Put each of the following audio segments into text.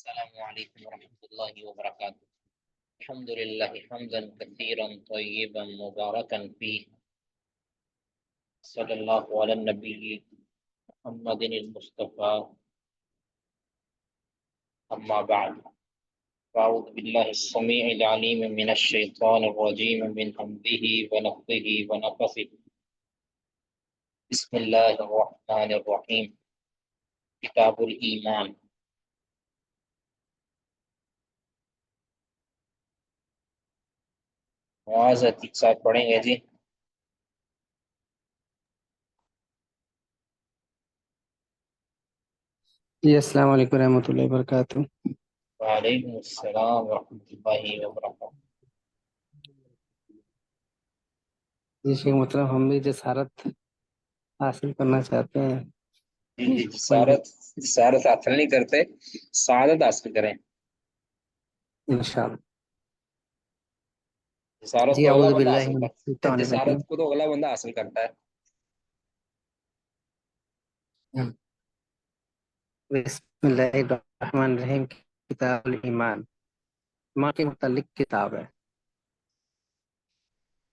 السلام عليكم ورحمة الله وبركاته. الحمد لله حمدا كثيرا طيبا مباركا فيه. صلى الله على النبي محمد المصطفى. أما بعد، فأعوذ بالله السميع العليم من الشيطان الرجيم من همزه ونفخه ونفثه. بسم الله الرحمن الرحيم. کتاب الایمان. معاذ عتیق صاحب پڑھیں گے جی. جی السلام علیکم ورحمۃ اللہ وبرکاتہ. وعلیکم السلام ورحمۃ اللہ وبرکاتہ. جی شیخ محترم، ہم بھی جسارت حاصل کرنا چاہتے ہیں. جی جسارت حاصل نہیں کرتے، سعادت حاصل کریں انشاءاللہ. جسارت جی تو اگلا اعوذ بندہ باللہ حاصل من کرتا ہے، الشیطان الرجیم. جسارت کو تو اگلا بندہ حاصل کرتا ہے. بسم اللہ الرحمن الرحیم. کتاب الایمان ایمان کے متعلق کتاب ہے.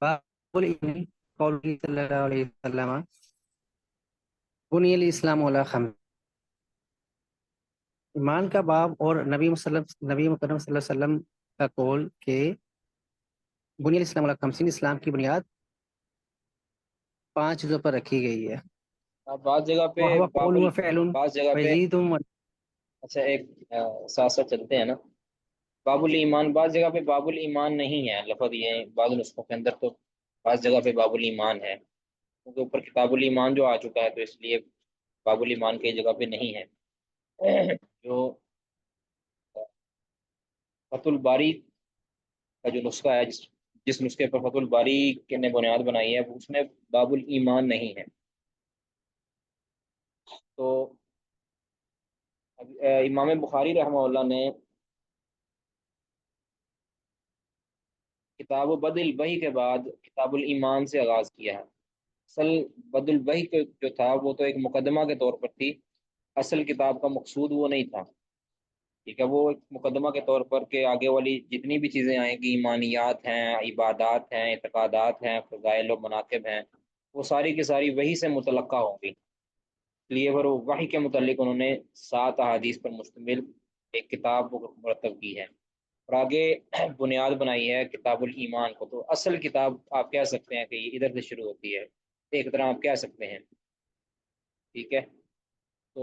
باب الایمان قول صلی اللہ علیہ وسلم بنی الاسلام علی خمس. ایمان کا باب اور نبی مکرم صلی اللہ علیہ وسلم کا قول کہ بنی الاسلام علی خمس، اسلام کی بنیاد 5 چیزوں پر رکھی گئی ہے. بعض جگہ پہ وَهُوَ قول و فعل بعض جگہ پہ وزید. اچھا ایک ساتھ ساتھ چلتے ہیں نا. باب الایمان بعض جگہ پہ باب الایمان نہیں ہے لفظ، یہ بعض نسخوں کے اندر تو بعض جگہ پہ باب الایمان ہے، کیونکہ اوپر کتاب الایمان جو آ چکا ہے تو اس لیے باب الایمان کی جگہ پہ نہیں ہے. جو فتح الباری کا جو نسخہ ہے، جس نسخے پر فتح الباری نے بنیاد بنائی ہے، اس میں باب الایمان نہیں ہے. تو امام بخاری رحمہ اللہ نے کتاب بد البحی کے بعد کتاب الایمان سے آغاز کیا ہے. اصل بد البحی جو تھا وہ تو ایک مقدمہ کے طور پر تھی، اصل کتاب کا مقصود وہ نہیں تھا. ٹھیک ہے، وہ ایک مقدمہ کے طور پر کہ آگے والی جتنی بھی چیزیں آئیں گی، ایمانیات ہیں، عبادات ہیں، اعتقادات ہیں، فضائل و مناقب ہیں، وہ ساری کی ساری وحی سے متلقہ ہوں گی. اس لیے وہ وحی کے متعلق انہوں نے 7 احادیث پر مشتمل ایک کتاب مرتب کی ہے اور آگے بنیاد بنائی ہے کتاب الایمان کو. تو اصل کتاب آپ کہہ سکتے ہیں کہ یہ ادھر سے شروع ہوتی ہے، ایک طرح آپ کہہ سکتے ہیں. ٹھیک ہے، تو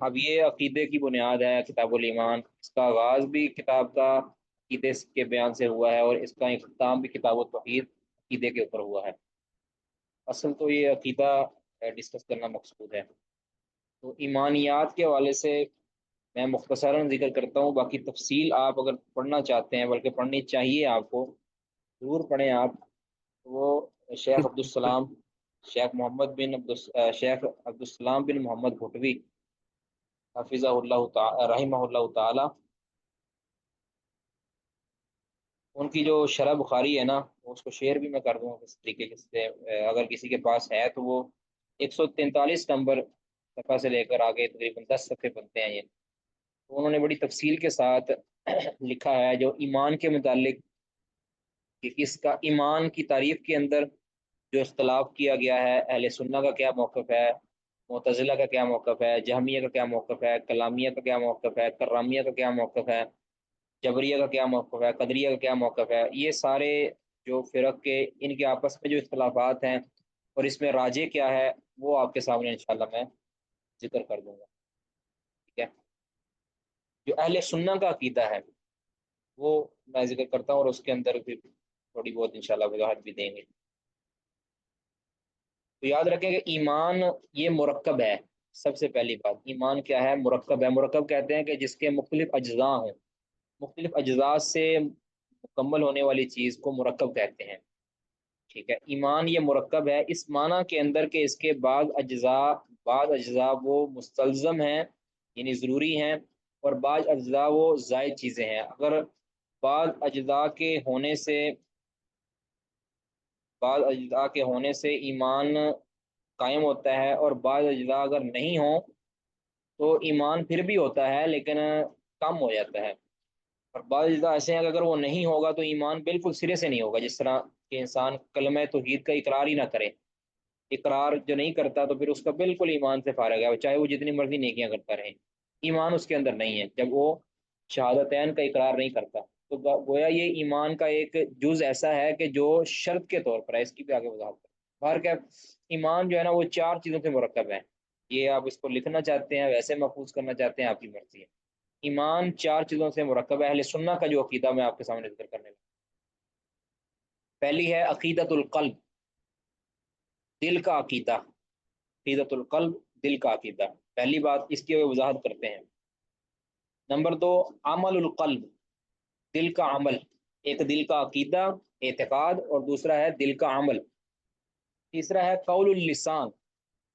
اب یہ عقیدے کی بنیاد ہے کتاب الایمان. اس کا آغاز بھی کتاب کا عقیدے کے بیان سے ہوا ہے اور اس کا اختتام بھی کتاب التوحید عقیدے کے اوپر ہوا ہے. اصل تو یہ عقیدہ ڈسکس کرنا مقصود ہے. تو ایمانیات کے حوالے سے میں مختصراً ذکر کرتا ہوں، باقی تفصیل آپ اگر پڑھنا چاہتے ہیں، بلکہ پڑھنی چاہیے آپ کو، ضرور پڑھیں آپ. وہ شیخ عبدالسلام شیخ عبدالسلام بن محمد بھٹوی حفظہ اللہ تعالی رحمہ اللہ تعالی، ان کی جو شرح بخاری ہے نا، اس کو شیئر بھی میں کر دوں اس طریقے سے، اگر کسی کے پاس ہے تو. وہ 143 نمبر صفحہ سے لے کر آگے تقریباً 10 صفحے بنتے ہیں یہ. تو انہوں نے بڑی تفصیل کے ساتھ لکھا ہے جو ایمان کے متعلق، کہ اس کا ایمان کی تعریف کے اندر جو اختلاف کیا گیا ہے، اہل سنہ کا کیا موقف ہے، معتزلہ کا کیا موقف ہے، جہمیہ کا کیا موقف ہے، کلامیہ کا کیا موقف ہے، کرامیہ کا کیا موقف ہے، جبریہ کا کیا موقف ہے، قدریہ کا کیا موقف ہے. یہ سارے جو فرق کے ان کے آپس میں جو اختلافات ہیں اور اس میں راجح کیا ہے، وہ آپ کے سامنے انشاءاللہ میں ذکر کر دوں گا. ٹھیک ہے، جو اہل سنہ کا عقیدہ ہے وہ میں ذکر کرتا ہوں اور اس کے اندر بھی تھوڑی بہت انشاءاللہ وضاحت بھی دیں گے. تو یاد رکھیں کہ ایمان یہ مرکب ہے. سب سے پہلی بات، ایمان کیا ہے؟ مرکب ہے. مرکب کہتے ہیں کہ جس کے مختلف اجزاء ہوں، مختلف اجزاء سے مکمل ہونے والی چیز کو مرکب کہتے ہیں. ٹھیک ہے، ایمان یہ مرکب ہے اس معنی کے اندر کہ اس کے بعض اجزاء وہ مستلزم ہیں، یعنی ضروری ہیں، اور بعض اجزاء وہ زائد چیزیں ہیں. اگر بعض اجزاء کے ہونے سے ایمان قائم ہوتا ہے، اور بعض اجزاء اگر نہیں ہوں تو ایمان پھر بھی ہوتا ہے لیکن کم ہو جاتا ہے، اور بعض چیزیں ایسے ہیں کہ اگر وہ نہیں ہوگا تو ایمان بالکل سرے سے نہیں ہوگا، جس طرح کہ انسان کلمہ توحید کا اقرار ہی نہ کرے، اقرار جو نہیں کرتا تو پھر اس کا بالکل ایمان سے فارغ ہے، چاہے وہ جتنی مرضی نیکیاں کرتا رہے، ایمان اس کے اندر نہیں ہے جب وہ شہادتین کا اقرار نہیں کرتا۔ تو گویا یہ ایمان کا ایک جز ایسا ہے کہ جو شرط کے طور پر ہے، اس کی بھی آگے وضاحت کریں۔ باہر کیا ایمان جو ہے نا وہ 4 چیزوں سے مرکب ہے، یہ آپ اس کو لکھنا چاہتے ہیں ویسے محفوظ کرنا چاہتے ہیں آپ کی مرضی ہے۔ ایمان 4 چیزوں سے مرکب ہے، اہل سنہ کا جو عقیدہ میں آپ کے سامنے ذکر کرنے لگا۔ پہلی ہے عقیدت القلب، دل کا عقیدہ، عقیدت القلب، دل کا عقیدہ، پہلی بات اس کی وضاحت کرتے ہیں۔ نمبر 2 عمل القلب، دل کا عمل، ایک دل کا عقیدہ اعتقاد اور دوسرا ہے دل کا عمل۔ تیسرا ہے قول اللسان،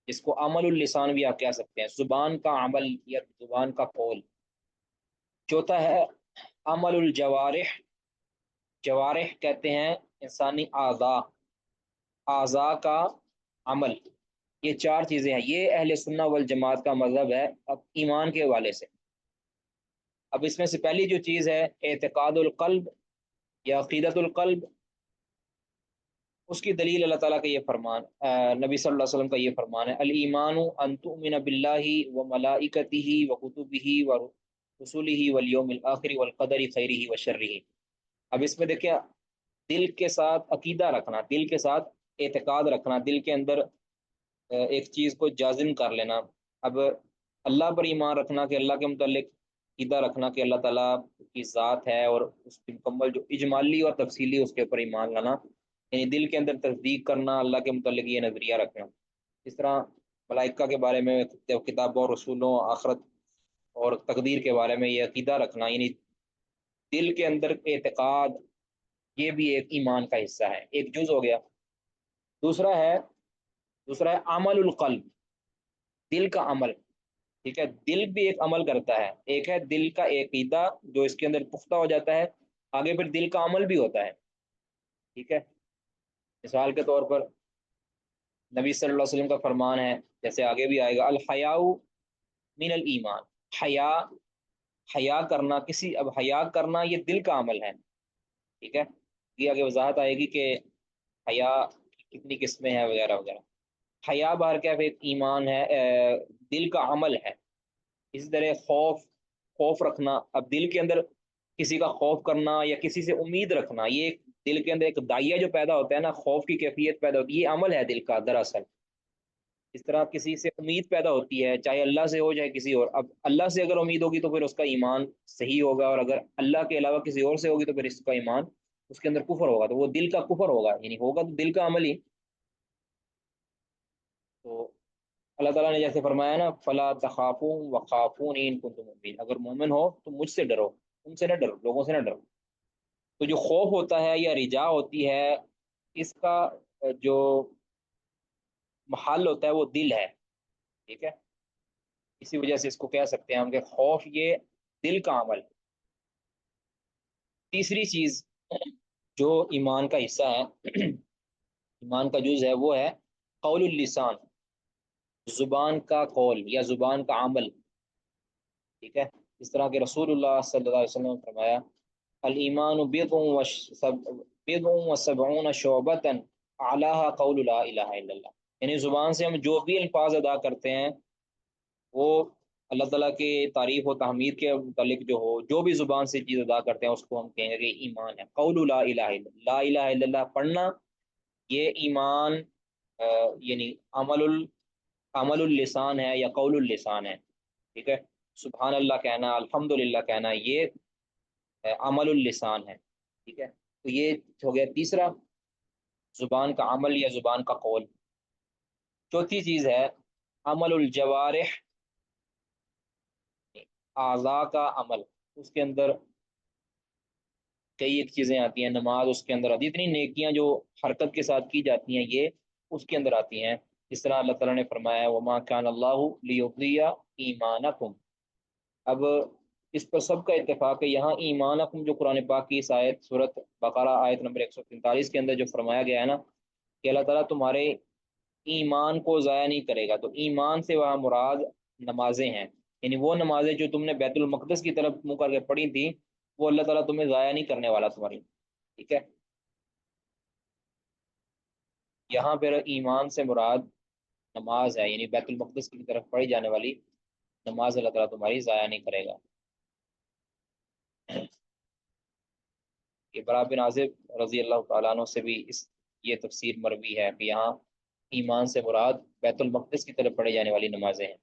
جس کو عمل اللسان بھی آپ کہہ سکتے ہیں، زبان کا عمل یا زبان کا قول۔ چوتھا ہے عمل الجوارح، جوارح کہتے ہیں انسانی اعضاء، اعضاء کا عمل۔ یہ 4 چیزیں ہیں، یہ اہل سنہ والجماعت کا مذہب ہے اب ایمان کے حوالے سے۔ اب اس میں سے پہلی جو چیز ہے اعتقاد القلب یا عقیدت القلب، اس کی دلیل اللہ تعالیٰ کا یہ فرمان، نبی صلی اللہ علیہ وسلم کا یہ فرمان ہے، الایمان ان تؤمن باللہ وملائکتہ وکتبہ ورسلہ والیوم الآخر والقدر خیرہ وشرہ۔ اب اس میں دیکھیں دل کے ساتھ عقیدہ رکھنا، دل کے ساتھ اعتقاد رکھنا، دل کے اندر ایک چیز کو جازم کر لینا۔ اب اللہ پر ایمان رکھنا کہ اللہ کے متعلق عقیدہ رکھنا کہ اللہ تعالیٰ کی ذات ہے، اور اس کی مکمل جو اجمالی اور تفصیلی اس کے اوپر ایمان لانا، یعنی دل کے اندر تصدیق کرنا اللہ کے متعلق یہ نظریہ رکھنا۔ اس طرح ملائکہ کے بارے میں، کتابوں اور رسولوں، آخرت اور تقدیر کے بارے میں یہ عقیدہ رکھنا، یعنی دل کے اندر اعتقاد، یہ بھی ایک ایمان کا حصہ ہے، ایک جز ہو گیا۔ دوسرا ہے عمل القلب، دل کا عمل، ٹھیک ہے، دل بھی ایک عمل کرتا ہے، ایک ہے دل کا عقیدہ جو اس کے اندر پختہ ہو جاتا ہے، آگے پھر دل کا عمل بھی ہوتا ہے، ٹھیک ہے۔ مثال کے طور پر نبی صلی اللہ علیہ وسلم کا فرمان ہے، جیسے آگے بھی آئے گا، الحیاء من الایمان، حیا، حیا کرنا کسی، اب حیا کرنا یہ دل کا عمل ہے، ٹھیک ہے، یہ آگے وضاحت آئے گی کہ حیا کتنی قسمیں ہیں وغیرہ وغیرہ۔ حیا باہر کیا ایک ایمان ہے، دل کا عمل ہے۔ اسی طرح خوف رکھنا، اب دل کے اندر کسی کا خوف کرنا یا کسی سے امید رکھنا، یہ ایک دل کے اندر ایک دائیا جو پیدا ہوتا ہے نا، خوف کی کیفیت پیدا ہوتی ہے، یہ عمل ہے دل کا دراصل۔ اس طرح کسی سے امید پیدا ہوتی ہے، چاہے اللہ سے ہو چاہے کسی اور، اب اللہ سے اگر امید ہوگی تو پھر اس کا ایمان صحیح ہوگا، اور اگر اللہ کے علاوہ کسی اور سے ہوگی تو پھر اس کا ایمان، اس کے اندر کفر ہوگا، تو وہ دل کا کفر ہوگا، یعنی ہوگا تو دل کا عمل ہی۔ تو اللہ تعالیٰ نے جیسے فرمایا نا، فلا تخافون وخافون ان کنتم مؤمنین، اگر مومن ہو تو مجھ سے ڈرو، ان سے نہ ڈرو، لوگوں سے نہ ڈرو۔ تو جو خوف ہوتا ہے یا رجا ہوتی ہے، اس کا جو محل ہوتا ہے وہ دل ہے، ٹھیک ہے، اسی وجہ سے اس کو کہہ سکتے ہیں ہم کہ خوف یہ دل کا عمل۔ تیسری چیز جو ایمان کا حصہ ہے، ایمان کا جز ہے، وہ ہے قول اللسان، زبان کا قول یا زبان کا عمل، ٹھیک ہے۔ اس طرح کہ رسول اللہ صلی اللہ علیہ وسلم نے فرمایا، الایمان بضع و سبعون شعبۃ اعلیها قول لا الہ الا اللہ، یعنی زبان سے ہم جو بھی الفاظ ادا کرتے ہیں وہ اللہ تعالیٰ کے تعریف و تحمید کے متعلق جو ہو، جو بھی زبان سے چیز ادا کرتے ہیں اس کو ہم کہیں گے کہ ایمان ہے۔ قول لا الہ الا اللہ، لا الہ الا اللہ پڑھنا یہ ایمان، یعنی عمل اللسان ہے یا قول اللسان ہے، ٹھیک ہے۔ سبحان اللہ کہنا، الحمد للہ کہنا، یہ عمل اللسان ہے، ٹھیک ہے۔ تو یہ ہو گیا تیسرا، زبان کا عمل یا زبان کا قول۔ چوتھی چیز ہے عمل الجوارح، اعضاء کا عمل، اس کے اندر کئی ایک چیزیں آتی ہیں، نماز اس کے اندر آتی ہے، اتنی نیکیاں جو حرکت کے ساتھ کی جاتی ہیں یہ اس کے اندر آتی ہیں۔ اس طرح اللہ تعالیٰ نے فرمایا وما کان اللہ لیضیع ایمانکم، اب اس پر سب کا اتفاق ہے، یہاں ایمانکم جو قرآن پاک کی اس آیت سورۃ بقرہ آیت نمبر 143 کے اندر جو فرمایا گیا ہے نا کہ اللہ تعالیٰ تمہارے ایمان کو ضائع نہیں کرے گا، تو ایمان سے وہاں مراد نمازیں ہیں، یعنی وہ نمازیں جو تم نے بیت المقدس کی طرف منہ کر کے پڑھی تھی وہ اللہ تعالیٰ تمہیں ضائع نہیں کرنے والا تمہاری، ٹھیک ہے۔ یہاں پہ ایمان سے مراد نماز ہے، یعنی بیت المقدس کی طرف پڑھی جانے والی نماز اللہ تعالیٰ تمہاری ضائع نہیں کرے گا۔ یہ برا بن عازب رضی اللہ تعالیٰ عنہ سے بھی یہ تفسیر مروی ہے کہ یہاں ایمان سے مراد بیت المقدس کی طرف پڑھی جانے والی نمازیں ہیں۔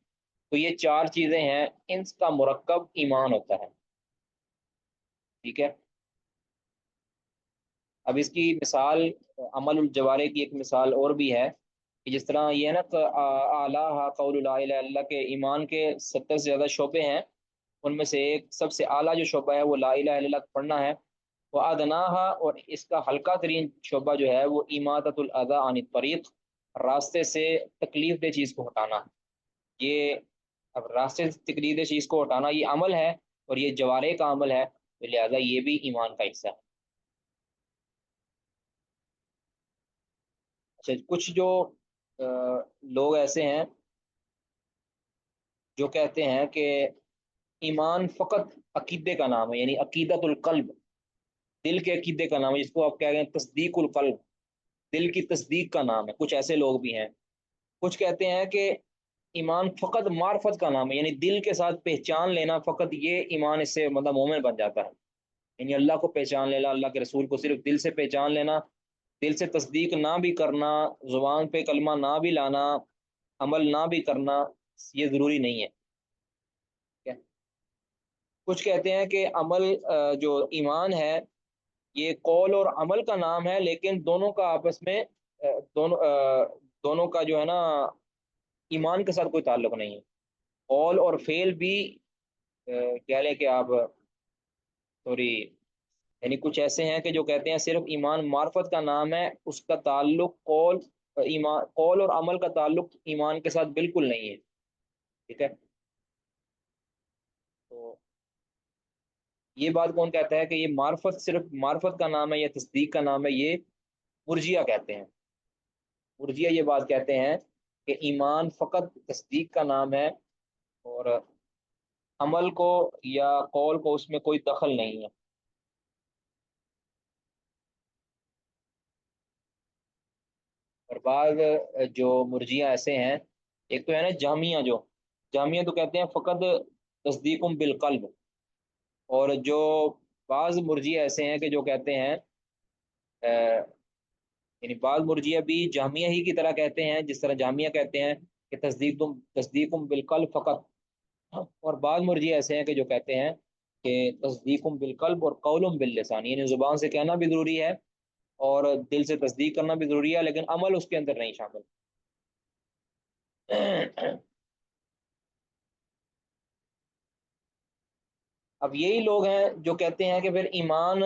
تو یہ چار چیزیں ہیں، ان کا مرکب ایمان ہوتا ہے، ٹھیک ہے۔ اب اس کی مثال عمل الجوارے کی ایک مثال اور بھی ہے کہ جس طرح یہ ہے نا کہ اعلیٰ قول لا الہ الا اللہ کے ایمان کے 70 سے زیادہ شعبے ہیں، ان میں سے ایک سب سے اعلیٰ جو شعبہ ہے وہ لا الہ الا اللہ پڑھنا ہے، وہ ادناہا، اور اس کا ہلکا ترین شعبہ جو ہے وہ اماطۃ الاذی عن الطریق، راستے سے تکلیف دہ چیز کو ہٹانا۔ یہ اب راستے سے تکلیف دہ چیز کو ہٹانا یہ عمل ہے اور یہ جوارے کا عمل ہے، تو لہذا یہ بھی ایمان کا حصہ ہے۔ اچھا، کچھ جو لوگ ایسے ہیں جو کہتے ہیں کہ ایمان فقط عقیدے کا نام ہے، یعنی عقیدت القلب، دل کے عقیدے کا نام ہے، جس کو آپ کہہ رہے ہیں تصدیق القلب، دل کی تصدیق کا نام ہے۔ کچھ ایسے لوگ بھی ہیں۔ کچھ کہتے ہیں کہ ایمان فقط معرفت کا نام ہے، یعنی دل کے ساتھ پہچان لینا، فقط یہ ایمان اس سے مطلب مومن بن جاتا ہے، یعنی اللہ کو پہچان لینا، اللہ کے رسول کو صرف دل سے پہچان لینا، دل سے تصدیق نہ بھی کرنا، زبان پہ کلمہ نہ بھی لانا، عمل نہ بھی کرنا، یہ ضروری نہیں ہے، ٹھیک ہے۔ کچھ کہتے ہیں کہ عمل جو ایمان ہے یہ قول اور عمل کا نام ہے، لیکن دونوں کا آپس میں دونوں کا جو ہے نا ایمان کے ساتھ کوئی تعلق نہیں ہے۔ قول اور فعل بھی کہہ لیں کہ آپ سوری، یعنی کچھ ایسے ہیں کہ جو کہتے ہیں صرف ایمان معرفت کا نام ہے، اس کا تعلق قول اور عمل کا تعلق ایمان کے ساتھ بالکل نہیں ہے، ٹھیک ہے۔ تو یہ بات کون کہتا ہے کہ یہ معرفت صرف معرفت کا نام ہے یا تصدیق کا نام ہے؟ یہ مرجیہ کہتے ہیں۔ مرجیہ یہ بات کہتے ہیں کہ ایمان فقط تصدیق کا نام ہے اور عمل کو یا قول کو اس میں کوئی دخل نہیں ہے۔ اور بعض جو مرجیہ ایسے ہیں، ایک تو ہے نا جامعہ، جو جامعہ تو کہتے ہیں فقط تصدیق بالقلب، اور جو بعض مرجیہ ایسے ہیں کہ جو کہتے ہیں یعنی بعض مرجیہ بھی جامعہ ہی کی طرح کہتے ہیں، جس طرح جامعہ کہتے ہیں کہ تصدیق بالقلب فقط، اور بعض مرجیہ ایسے ہیں کہ جو کہتے ہیں کہ تصدیق بالقلب اور قول باللسان، یعنی زبان سے کہنا بھی ضروری ہے اور دل سے تصدیق کرنا بھی ضروری ہے، لیکن عمل اس کے اندر نہیں شامل۔ اب یہی لوگ ہیں جو کہتے ہیں کہ پھر ایمان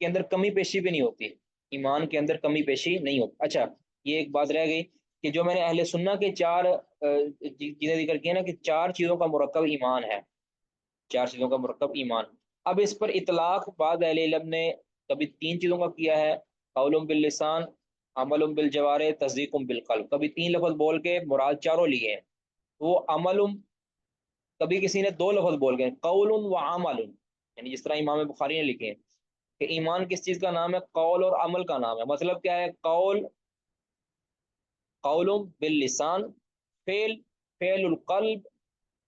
کے اندر کمی پیشی بھی نہیں ہوتی، ایمان کے اندر کمی پیشی نہیں ہوتی۔ اچھا، یہ ایک بات رہ گئی کہ جو میں نے اہل سنہ کے چار چیزیں ذکر کی ہیں نا، کہ چار چیزوں کا مرکب ایمان ہے، چار چیزوں کا مرکب ایمان۔ اب اس پر اطلاق بعض اہل علم نے کبھی تین چیزوں کا کیا ہے، قول باللسان، عمل بالجوارح، تصدیق بالقلب، کبھی تین لفظ بول کے مراد چاروں لیے ہیں۔ وہ عمل، کبھی کسی نے دو لفظ بول گئے، قول و عمل، یعنی جس طرح امام بخاری نے لکھے ہیں کہ ایمان کس چیز کا نام ہے؟ قول اور عمل کا نام ہے۔ مطلب کیا ہے؟ قول باللسان، فعل القلب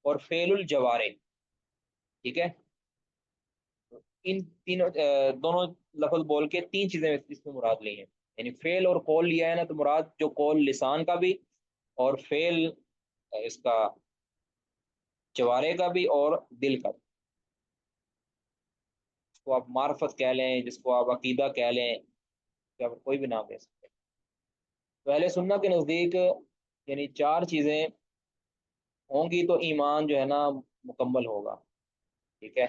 اور فعل الجوارح، ٹھیک ہے۔ ان تینوں دونوں لفظ بول کے تین چیزیں اس میں مراد لی ہیں، یعنی فعل اور قول لیا ہے نا، تو مراد جو قول لسان کا بھی اور فعل اس کا جوارے کا بھی اور دل کا بھی، جس کو آپ معرفت کہہ لیں، جس کو آپ عقیدہ کہہ لیں، یا کوئی بھی نام دے سکتے ہیں۔ تو اہل سنہ کے نزدیک یعنی چار چیزیں ہوں گی تو ایمان جو ہے نا مکمل ہوگا، ٹھیک ہے۔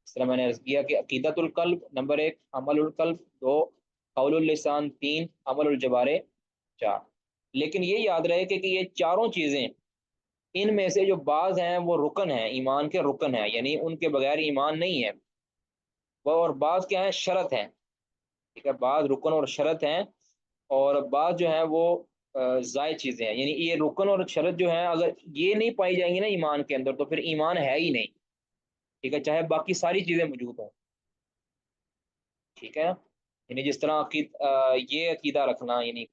اس طرح میں نے عرض کیا کہ عقیدت القلب نمبر ایک، عمل القلب دو، قول اللسان تین، عمل الجوارح چار۔ لیکن یہ یاد رہے کہ یہ چاروں چیزیں، ان میں سے جو بعض ہیں وہ رکن ہیں، ایمان کے رکن ہیں، یعنی ان کے بغیر ایمان نہیں ہے وہ، اور بعض کیا ہیں؟ شرط ہیں، ٹھیک ہے۔ بعض رکن اور شرط ہیں، اور بعض جو ہیں وہ زائد چیزیں ہیں، یعنی یہ رکن اور شرط جو ہیں اگر یہ نہیں پائی جائیں گی نا ایمان کے اندر تو پھر ایمان ہے ہی نہیں، ٹھیک ہے، چاہے باقی ساری چیزیں موجود ہوں، ٹھیک ہے نا؟ یعنی جس طرح یہ عقیدہ رکھنا، یعنی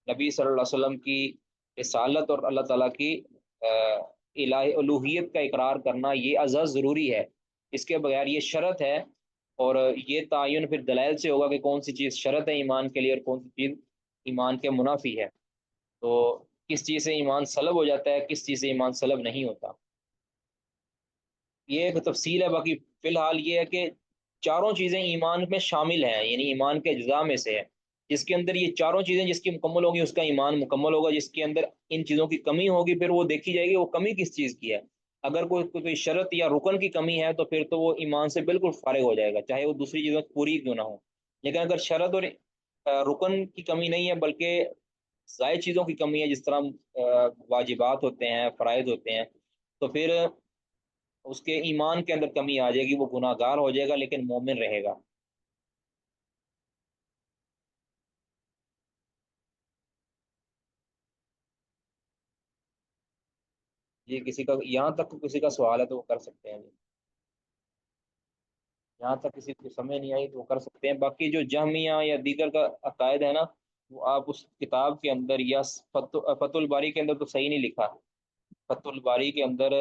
نبی صلی اللہ علیہ وسلم کی رسالت اور اللہ تعالیٰ کی الہی الوہیت کا اقرار کرنا، یہ عزاز ضروری ہے، اس کے بغیر یہ شرط ہے، اور یہ تعین پھر دلائل سے ہوگا کہ کون سی چیز شرط ہے ایمان کے لیے اور کون سی چیز ایمان کے منافی ہے، تو کس چیز سے ایمان سلب ہو جاتا ہے، کس چیز سے ایمان سلب نہیں ہوتا، یہ ایک تفصیل ہے۔ باقی فی الحال یہ ہے کہ چاروں چیزیں ایمان میں شامل ہیں، یعنی ایمان کے اجزاء میں سے ہے، جس کے اندر یہ چاروں چیزیں جس کی مکمل ہوگی اس کا ایمان مکمل ہوگا، جس کے اندر ان چیزوں کی کمی ہوگی پھر وہ دیکھی جائے گی وہ کمی کس چیز کی ہے، اگر کوئی شرط یا رکن کی کمی ہے تو پھر تو وہ ایمان سے بالکل فارغ ہو جائے گا، چاہے وہ دوسری چیزوں پوری کیوں نہ ہو، لیکن اگر شرط اور رکن کی کمی نہیں ہے بلکہ زائد چیزوں کی کمی ہے، جس طرح واجبات ہوتے ہیں، فرائض ہوتے ہیں، تو پھر اس کے ایمان کے اندر کمی آ جائے گی، وہ گناہ گار ہو جائے گا لیکن مومن رہے گا۔ جی کسی کا یہاں تک کسی کا سوال ہے تو وہ کر سکتے ہیں جی، یہاں تک کسی کو سمجھ نہیں آئی تو وہ کر سکتے ہیں، باقی جو جہمیہ یا دیگر کا عقائد ہے نا وہ آپ اس کتاب کے اندر یا فتح الباری کے اندر تو صحیح نہیں لکھا، فتح الباری کے اندر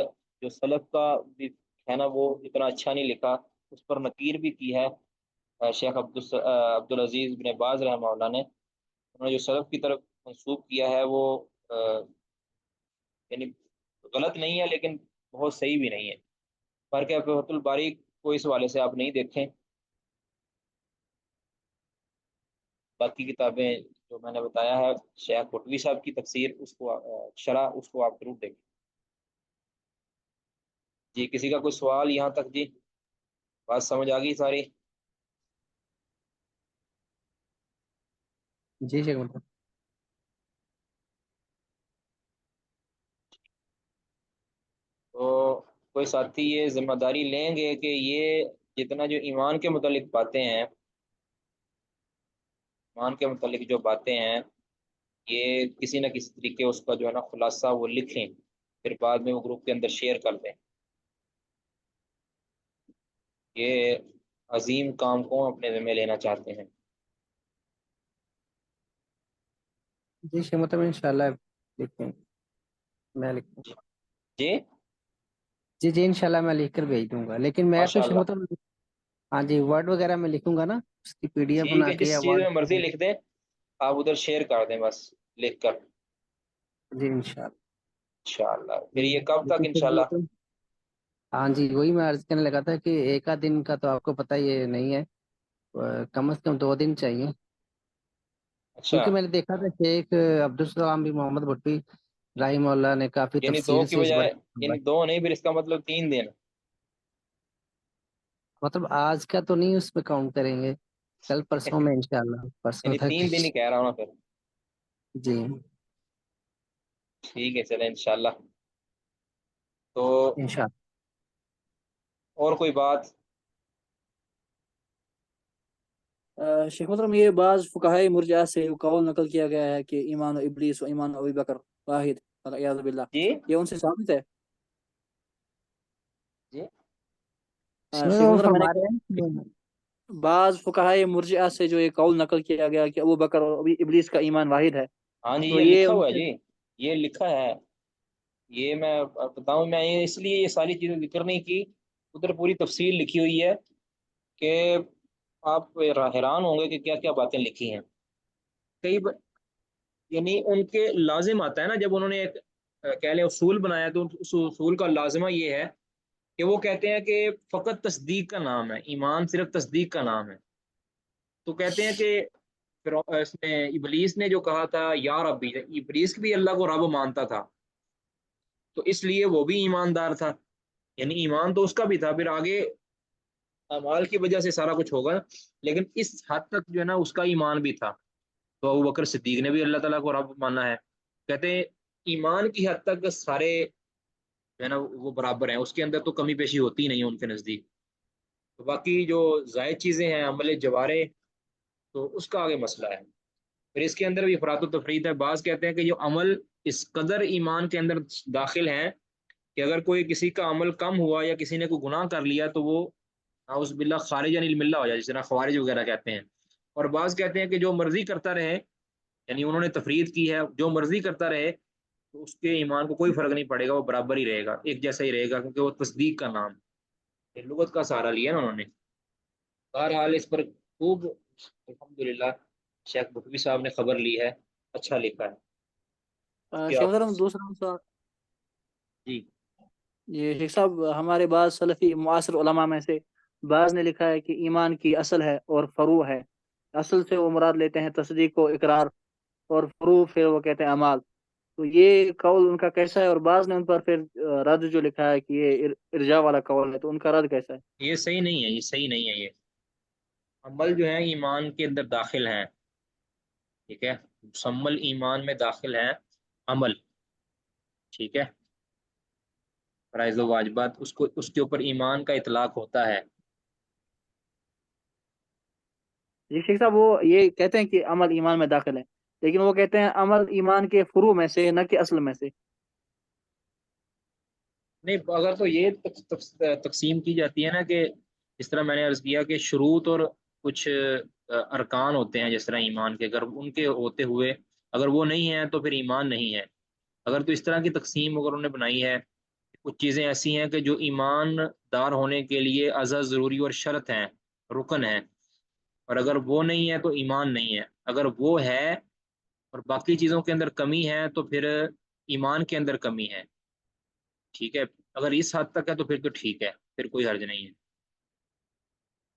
جو سلف کا بھی ہے نا وہ اتنا اچھا نہیں لکھا، اس پر نکیر بھی کی ہے شیخ عبدالعزیز بن باز رحمہ اللہ نے، انہوں نے جو سلف کی طرف منسوب کیا ہے وہ یعنی غلط نہیں ہے لیکن بہت صحیح بھی نہیں ہے، فرق ہے فتح الباری کو اس حوالے سے آپ نہیں دیکھیں، باقی کتابیں جو میں نے بتایا ہے شیخ قطبی صاحب کی تفسیر اس کو شرح اس کو آپ ضرور دیکھیں۔ جی کسی کا کوئی سوال یہاں تک جی؟ بات سمجھ آ گئی ساری؟ جی شیخ مطلب تو کوئی ساتھی یہ ذمہ داری لیں گے کہ یہ جتنا جو ایمان کے متعلق باتیں ہیں، ایمان کے متعلق جو باتیں ہیں یہ کسی نہ کسی طریقے اس کا جو ہے نا خلاصہ وہ لکھیں، پھر بعد میں وہ گروپ کے اندر شیئر کر دیں، یہ عظیم کام کو اپنے ذمہ لینا چاہتے ہیں۔ جی شیخ مطلب انشاءاللہ لکھیں، میں لکھوں جی گا، جی جی جی انشاءاللہ میں لکھ کر بھیج دوں گا، لیکن میں تو ماشاء شیخ اللہ، مطلب ہاں جی ورڈ وغیرہ میں لکھوں گا نا، اس کی پی ڈی ایف ٹھیک بنا ہے، کے جس یا چیز ورڈ، میں مرضی لکھ دیں، آپ ادھر شیئر کر دیں بس لکھ کر، جی انشاءاللہ۔ انشاءاللہ پھر یہ کب تک لیکن پھر انشاءاللہ؟ یہ تو ہاں جی وہی میں عرض کرنے لگا تھا کہ ایک آدھ دن کا تو آپ کو پتہ یہ نہیں ہے، کم از کم 2 دن چاہیے، اچھا، کیونکہ میں نے دیکھا تھا شیخ عبدالسلام بھی محمد بھٹی رحمہ اللہ نے کافی یعنی دو تفصیل کی سے اس بجائے، بارے میں، یعنی دو نہیں، پھر اس کا مطلب 3 دن؟ مطلب آج کا تو نہیں اس میں کاؤنٹ کریں گے، کل پرسوں میں انشاءاللہ پرسوں یعنی تک 3 دن ہی کہہ رہا ہوں نا پھر، جی ٹھیک ہے چلیں انشاءاللہ۔ تو انشاءاللہ۔ اور کوئی بات؟ شیخ محترم یہ بعض فقہائے مرجعہ سے قول نقل کیا گیا ہے کہ ایمان و ابلیس و ایمان و ابی بکر واحد، والعیاذ باللہ، جی یہ ان سے ثابت ہے؟ جی اس میں شیخ وہ محترم میں فرما نے رہے ہیں بعض فقہائے مرجعہ سے جو یہ قول نقل کیا گیا کہ ابو بکر اور ابلیس کا ایمان واحد ہے، ہاں جی تو یہ یہ لکھا ان ہوا ہے سے جی، یہ لکھا ہے، یہ میں بتاؤں، میں اس لیے یہ ساری چیزیں ذکر نہیں کی، ادھر پوری تفصیل لکھی ہوئی ہے کہ آپ حیران ہوں گے کہ کیا کیا باتیں لکھی ہیں، یعنی ان کے لازم آتا ہے نا جب انہوں نے ایک کہہ لیں اصول بنایا تو اس اصول کا لازمہ یہ ہے کہ وہ کہتے ہیں کہ فقط تصدیق کا نام ہے، ایمان صرف تصدیق کا نام ہے، تو کہتے ہیں کہ پھر اس نے ابلیس نے جو کہا تھا یا ربی، ابلیس بھی اللہ کو رب مانتا تھا تو اس لیے وہ بھی ایماندار تھا، یعنی ایمان تو اس کا بھی تھا، پھر آگے اعمال کی وجہ سے سارا کچھ ہوگا، لیکن اس حد تک جو ہے نا اس کا ایمان بھی تھا، تو ابو بکر صدیق نے بھی اللہ تعالیٰ کو رب مانا ہے، کہتے ہیں ایمان کی حد تک سارے جو ہے نا وہ برابر ہیں، اس کے اندر تو کمی پیشی ہوتی نہیں ان کے نزدیک، تو باقی جو زائد چیزیں ہیں عمل جوارے تو اس کا آگے مسئلہ ہے۔ پھر اس کے اندر بھی افراط و تفریط ہے. بعض کہتے ہیں کہ جو عمل اس قدر ایمان کے اندر داخل ہیں کہ اگر کوئی کسی کا عمل کم ہوا یا کسی نے کوئی گناہ کر لیا تو وہ نعوذ باللہ خارج عن الملہ ہو جائے، جس طرح خوارج وغیرہ کہتے ہیں. اور بعض کہتے ہیں کہ جو مرضی کرتا رہے، یعنی انہوں نے تفرید کی ہے، جو مرضی کرتا رہے تو اس کے ایمان کو کوئی فرق نہیں پڑے گا، وہ برابر ہی رہے گا، ایک جیسا ہی رہے گا، کیونکہ وہ تصدیق کا نام ہے. لغت کا سہارا لیا نا انہوں نے. بہرحال اس پر خوب الحمدللہ شیخ بخوی صاحب نے خبر لی ہے، اچھا لکھا ہے. کیا شیخ محترم دوسرا مسئلہ، جی یہ شیخ صاحب ہمارے بعض سلفی معاصر علماء میں سے بعض نے لکھا ہے کہ ایمان کی اصل ہے اور فروع ہے. اصل سے وہ مراد لیتے ہیں تصدیق و اقرار، اور فروع پھر وہ کہتے ہیں اعمال. تو یہ قول ان کا کیسا ہے؟ اور بعض نے ان پر پھر رد جو لکھا ہے کہ یہ ارجاء والا قول ہے، تو ان کا رد کیسا ہے؟ یہ صحیح نہیں ہے، یہ صحیح نہیں ہے. یہ عمل جو ہے ایمان کے اندر داخل ہیں، ٹھیک ہے، مسمل ایمان میں داخل ہیں عمل، ٹھیک ہے، فرائض و واجبات اس کے اوپر ایمان کا اطلاق ہوتا ہے. جی شیخ صاحب، وہ یہ کہتے ہیں کہ عمل ایمان میں داخل ہے، لیکن وہ کہتے ہیں عمل ایمان کے فروع میں سے، نہ کہ اصل میں سے. نہیں، اگر تو یہ تقسیم کی جاتی ہے نا کہ جس طرح میں نے عرض کیا کہ شروط اور کچھ ارکان ہوتے ہیں جس طرح ایمان کے، اگر ان کے ہوتے ہوئے اگر وہ نہیں ہیں تو پھر ایمان نہیں ہے. اگر تو اس طرح کی تقسیم اگر انہوں نے بنائی ہے، کچھ چیزیں ایسی ہیں کہ جو ایمان دار ہونے کے لیے ازز ضروری اور شرط ہیں، رکن ہیں، اور اگر وہ نہیں ہے تو ایمان نہیں ہے. اگر وہ ہے اور باقی چیزوں کے اندر کمی ہے تو پھر ایمان کے اندر کمی ہے، ٹھیک ہے. اگر اس حد تک ہے تو پھر تو ٹھیک ہے، پھر کوئی حرج نہیں ہے.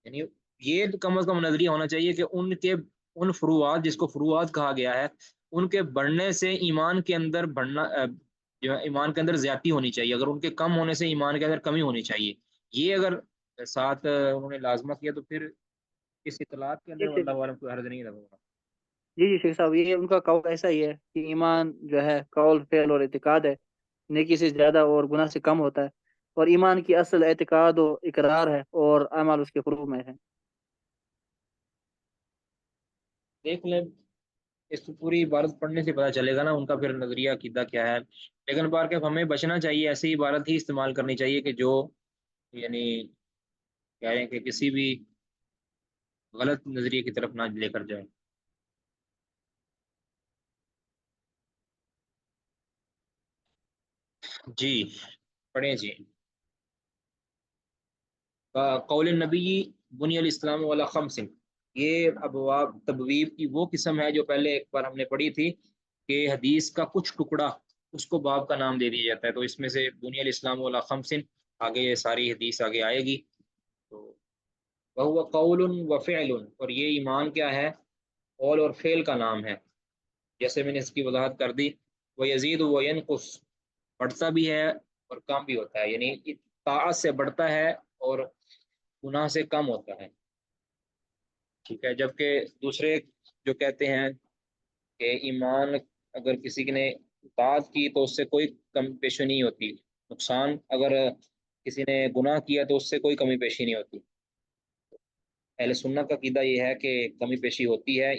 یعنی یہ کم از کم نظریہ ہونا چاہیے کہ ان فروعات، جس کو فروعات کہا گیا ہے، ان کے بڑھنے سے ایمان کے اندر بڑھنا جو ہے ایمان کے اندر زیادتی ہونی چاہیے، اگر ان کے کم ہونے سے ایمان کے اندر کمی ہونی چاہیے. یہ اگر ساتھ انہوں نے لازمہ کیا تو پھر اس اطلاعات کے اندر واللہ عالم کوئی حرج نہیں لگا. جی جی شیخ صاحب، یہ ان کا قول ایسا ہی ہے کہ ایمان جو ہے قول، فعل اور اعتقاد ہے، نیکی سے زیادہ اور گناہ سے کم ہوتا ہے، اور ایمان کی اصل اعتقاد و اقرار ہے، اور اعمال اس کے فروع میں ہے. دیکھ لیں، اس پوری عبارت پڑھنے سے پتہ چلے گا نا ان کا پھر نظریہ عقیدہ کیا ہے. لیکن بار کہ ہمیں بچنا چاہیے، ایسی عبارت ہی استعمال کرنی چاہیے کہ جو یعنی کیا ہے کہ کسی بھی غلط نظریے کی طرف نہ لے کر جائے. جی پڑھیں جی. قول النبی بنی الاسلام والا خمس، یہ ابواب تبویب کی وہ قسم ہے جو پہلے ایک بار ہم نے پڑھی تھی کہ حدیث کا کچھ ٹکڑا اس کو باب کا نام دے دیا جاتا ہے. تو اس میں سے بنی الاسلام والا خمس، آگے یہ ساری حدیث آگے آئے گی. تو وہ قول و فعل، اور یہ ایمان کیا ہے؟ قول اور فعل کا نام ہے. جیسے میں نے اس کی وضاحت کر دی، وہ یزید و ینقص، بڑھتا بھی ہے اور کم بھی ہوتا ہے، یعنی طاعت سے بڑھتا ہے اور گناہ سے کم ہوتا ہے، ٹھیک ہے. جبکہ دوسرے جو کہتے ہیں کہ ایمان اگر کسی نے اطاعت کی تو اس سے کوئی کمی پیشی نہیں ہوتی، نقصان اگر کسی نے گناہ کیا تو اس سے کوئی کمی پیشی نہیں ہوتی. اہل سنت کا عقیدہ یہ ہے کہ کمی پیشی ہوتی ہے،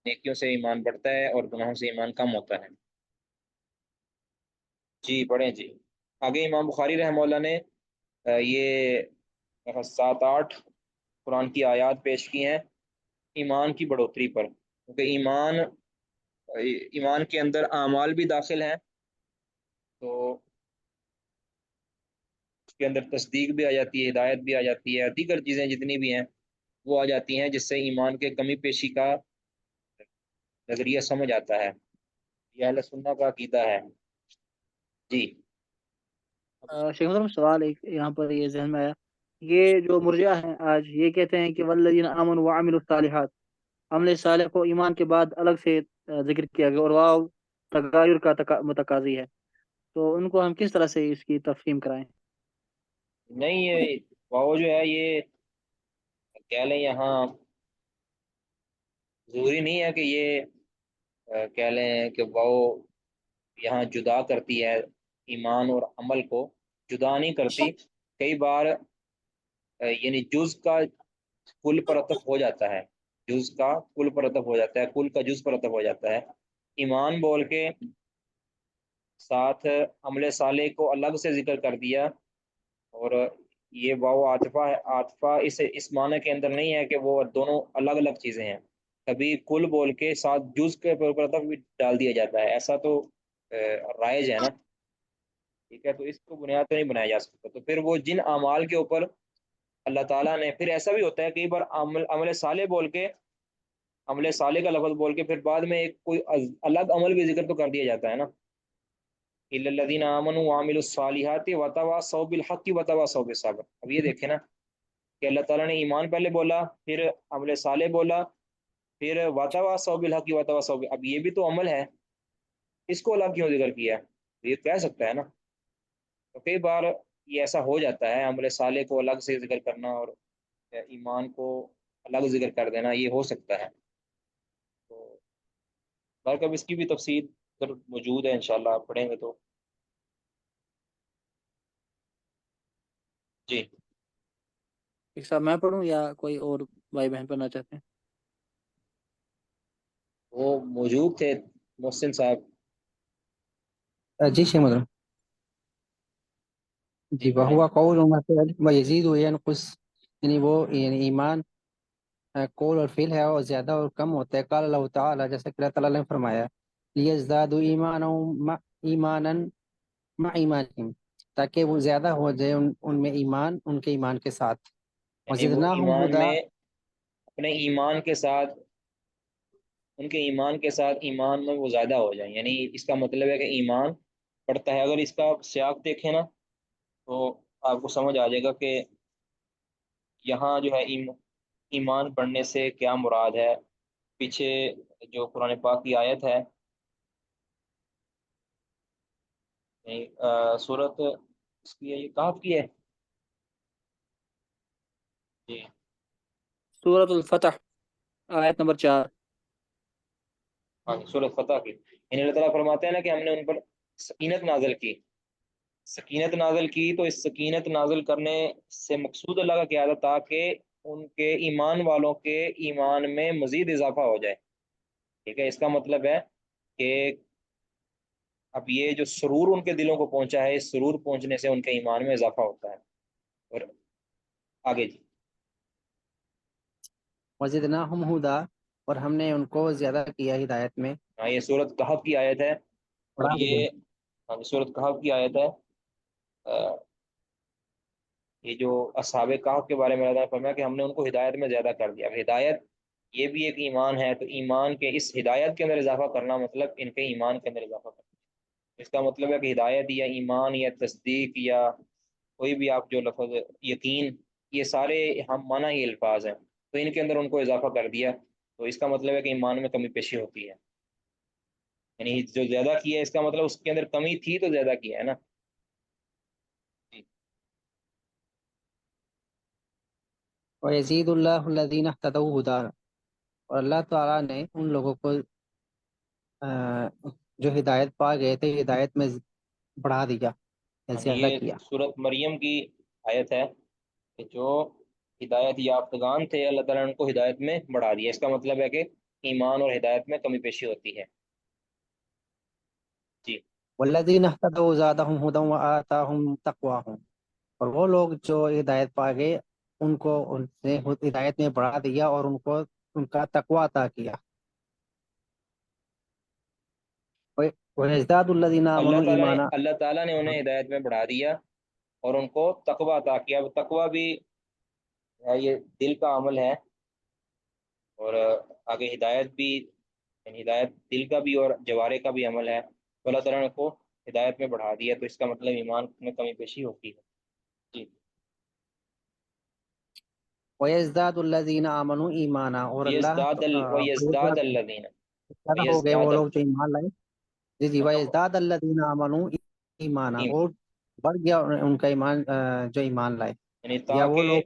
نیکیوں سے ایمان بڑھتا ہے اور گناہوں سے ایمان کم ہوتا ہے. جی پڑھیں جی. آگے امام بخاری رحمہ اللہ نے یہ 7-8 قرآن کی آیات پیش کی ہیں ایمان کی بڑھوتری پر، کیونکہ ایمان کے اندر اعمال بھی داخل ہیں، تو اس کے اندر تصدیق بھی آ جاتی ہے، ہدایت بھی آ جاتی ہے، دیگر چیزیں جتنی بھی ہیں وہ آ جاتی ہیں، جس سے ایمان کے کمی پیشی کا نظریہ سمجھ آتا ہے. یہ اہل سنت کا عقیدہ ہے. جی شیخ محترم سوال ایک یہاں پر یہ ذہن میں آیا، یہ جو مرجئہ ہیں آج یہ کہتے ہیں کہ والذین آمنوا وعملوا الصالحات، عمل صالح کو ایمان کے بعد الگ سے ذکر کیا گیا، اور واو تغیر کا متقاضی ہے. تو ان کو ہم کس طرح سے اس کی تفہیم کرائیں؟ نہیں، یہ واؤ جو ہے یہ کہہ لیں یہاں ضروری نہیں ہے کہ یہ کہہ لیں کہ واؤ یہاں جدا کرتی ہے، ایمان اور عمل کو جدا نہیں کرتی. کئی بار یعنی جز کا کل پر عطف ہو جاتا ہے. جز کا کل پر عطف ہو جاتا ہے، کل کا جز پر عطف ہو جاتا ہے۔ ایمان بول کے ساتھ عمل صالح کو الگ سے ذکر کر دیا، اور یہ واو عاطفہ ہے، عاطفہ اس معنی کے اندر نہیں ہے کہ وہ دونوں الگ الگ چیزیں ہیں، کبھی کل بول کے ساتھ جز کے پر عطف بھی ڈال دیا جاتا ہے، ایسا تو رائج ہے نا، ٹھیک ہے، تو اس کو بنیاد تو نہیں بنایا جا سکتا۔ تو پھر وہ جن اعمال کے اوپر اللہ تعالیٰ نے، پھر ایسا بھی ہوتا ہے کئی بار عمل صالح بول کے، عمل صالح کا لفظ بول کے پھر بعد میں ایک کوئی الگ عمل بھی ذکر تو کر دیا جاتا ہے نا، الا الذین آمنوا وعملوا الصالحات وتواصوا بالحق وتواصوا بالصبر۔ اب یہ دیکھیں نا کہ اللہ تعالیٰ نے ایمان پہلے بولا، پھر عمل صالح بولا، پھر وتواصوا بالحق وتواصوا اب یہ بھی تو عمل ہے، اس کو الگ کیوں ذکر کیا ہے؟ یہ کہہ سکتا ہے نا۔ تو کئی بار یہ ایسا ہو جاتا ہے، عمل صالح کو الگ سے ذکر کرنا اور ایمان کو الگ ذکر کر دینا، یہ ہو سکتا ہے۔ تو باقی اب اس کی بھی تفصیل موجود ہے، انشاءاللہ آپ پڑھیں گے تو جی۔ ایک صاحب میں پڑھوں یا کوئی اور بھائی بہن پڑھنا چاہتے ہیں؟ وہ موجود تھے محسن صاحب۔ جی شیخ مدر جی جی، پڑھیں۔ وہوا قول و یزید و ینقص، یعنی وہ یعنی ایمان قول اور فعل ہے، اور زیادہ اور کم ہوتا ہے۔ قال اللہ تعالیٰ، جیسا کہ اللہ تعالیٰ نے فرمایا، لیزدادوا ایمانا مع ایمانہم، تاکہ وہ زیادہ ہو جائے ان میں ایمان، ان کے ایمان کے ساتھ۔ یعنی وہ وزدناہم ایمان ہدی، میں اپنے ایمان کے ساتھ، ان کے ایمان کے ساتھ ایمان میں وہ زیادہ ہو جائیں، یعنی اس کا مطلب ہے کہ ایمان بڑھتا ہے۔ اگر اس کا سیاق دیکھیں نا تو آپ کو سمجھ آ جائے گا کہ یہاں جو ہے ایمان بڑھنے سے کیا مراد ہے۔ پیچھے جو قرآن پاک کی آیت ہے، صورت اس کی ہے، یہ کہف کی ہے جی۔ سورۃ الفتح آیت نمبر 4۔ ہاں صورت فتح کی، یعنی اللہ تعالیٰ فرماتے ہیں نا کہ ہم نے ان پر سکینت نازل کی، سکینت نازل کی، تو اس سکینت نازل کرنے سے مقصود اللہ کا کیا تھا؟ تاکہ ان کے ایمان والوں کے ایمان میں مزید اضافہ ہو جائے، ٹھیک ہے۔ اس کا مطلب ہے کہ اب یہ جو سرور ان کے دلوں کو پہنچا ہے، اس سرور پہنچنے سے ان کے ایمان میں اضافہ ہوتا ہے۔ اور آگے جی۔ وزدناہم ہدی، اور ہم نے ان کو زیادہ کیا ہدایت میں، ہاں یہ صورت کہف کی آیت ہے، اور بڑھا دیا۔ یہ ہاں صورت کہف کی آیت ہے۔ یہ جو اصحاب کہف کے بارے میں اللہ نے فرمایا کہ ہم نے ان کو ہدایت میں زیادہ کر دیا۔ اب ہدایت یہ بھی ایک ایمان ہے، تو ایمان کے اس ہدایت کے اندر اضافہ کرنا مطلب ان کے ایمان کے اندر اضافہ کرنا، اس کا مطلب ہے کہ ہدایت یا ایمان یا تصدیق یا کوئی بھی آپ جو لفظ، یقین، یہ سارے ہم معنی ہی الفاظ ہیں، تو ان کے اندر ان کو اضافہ کر دیا، تو اس کا مطلب ہے کہ ایمان میں کمی پیشی ہوتی ہے، یعنی جو زیادہ کیا ہے اس کا مطلب اس کے اندر کمی تھی تو زیادہ کیا ہے نا جی۔ ویزید اللہ الذین اہتدوا ہدی، اور اللہ تعالیٰ نے ان لوگوں کو جو ہدایت پا گئے تھے، ہدایت میں بڑھا دیا یا یعنی زیادہ یہ کیا۔ سورت مریم کی آیت ہے کہ جو ہدایت یافتگان تھے اللہ تعالیٰ نے ان کو ہدایت میں بڑھا دیا، اس کا مطلب ہے کہ ایمان اور ہدایت میں کمی پیشی ہوتی ہے جی۔ والذین اہتدوا زادہم ہدی وآتاہم تقواہم، اور وہ لوگ جو ہدایت پا گئے، ان کو ان نے ہدایت میں بڑھا دیا اور ان کو ان کا تقوی عطا کیا۔ وَيَزْدَادُ الَّذِينَ آمَنُوا ایمانا، اللہ تعالیٰ نے انہیں ہدایت میں بڑھا دیا اور ان کو تقوی عطا کیا۔ اب تقوی بھی یہ دل کا عمل ہے، اور آگے ہدایت بھی، یعنی ہدایت دل کا بھی اور جوارے کا بھی عمل ہے، تو اللہ تعالیٰ نے کو ہدایت میں بڑھا دیا، تو اس کا مطلب ایمان میں کمی پیشی ہوتی ہے جی۔ وَيَزْدَادُ الَّذِينَ آمَنُوا ایمانا، اور اللہ وَيَزْدَادَ الَّذِينَ زیادہ ہو گئے وہ وَيَزْدَادَ لوگ جو ایمان لائے۔ جی جی، وَيَزْدَادَ الَّذِينَ آمَنُوا ایمانا، اور بڑھ گیا ان کا ایمان جو ایمان لائے، یعنی یا وہ لوگ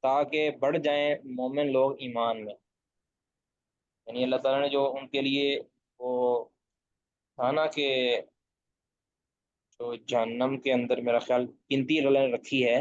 تاکہ بڑھ جائیں مومن لوگ ایمان میں، یعنی اللہ تعالیٰ نے جو ان کے لیے وہ تھا نا کہ جو جہنم کے اندر میرا خیال گنتی اللہ نے رکھی ہے،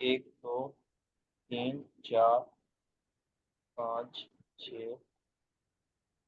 1 2 3 4 5 6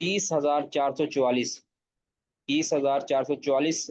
30,444, 30,444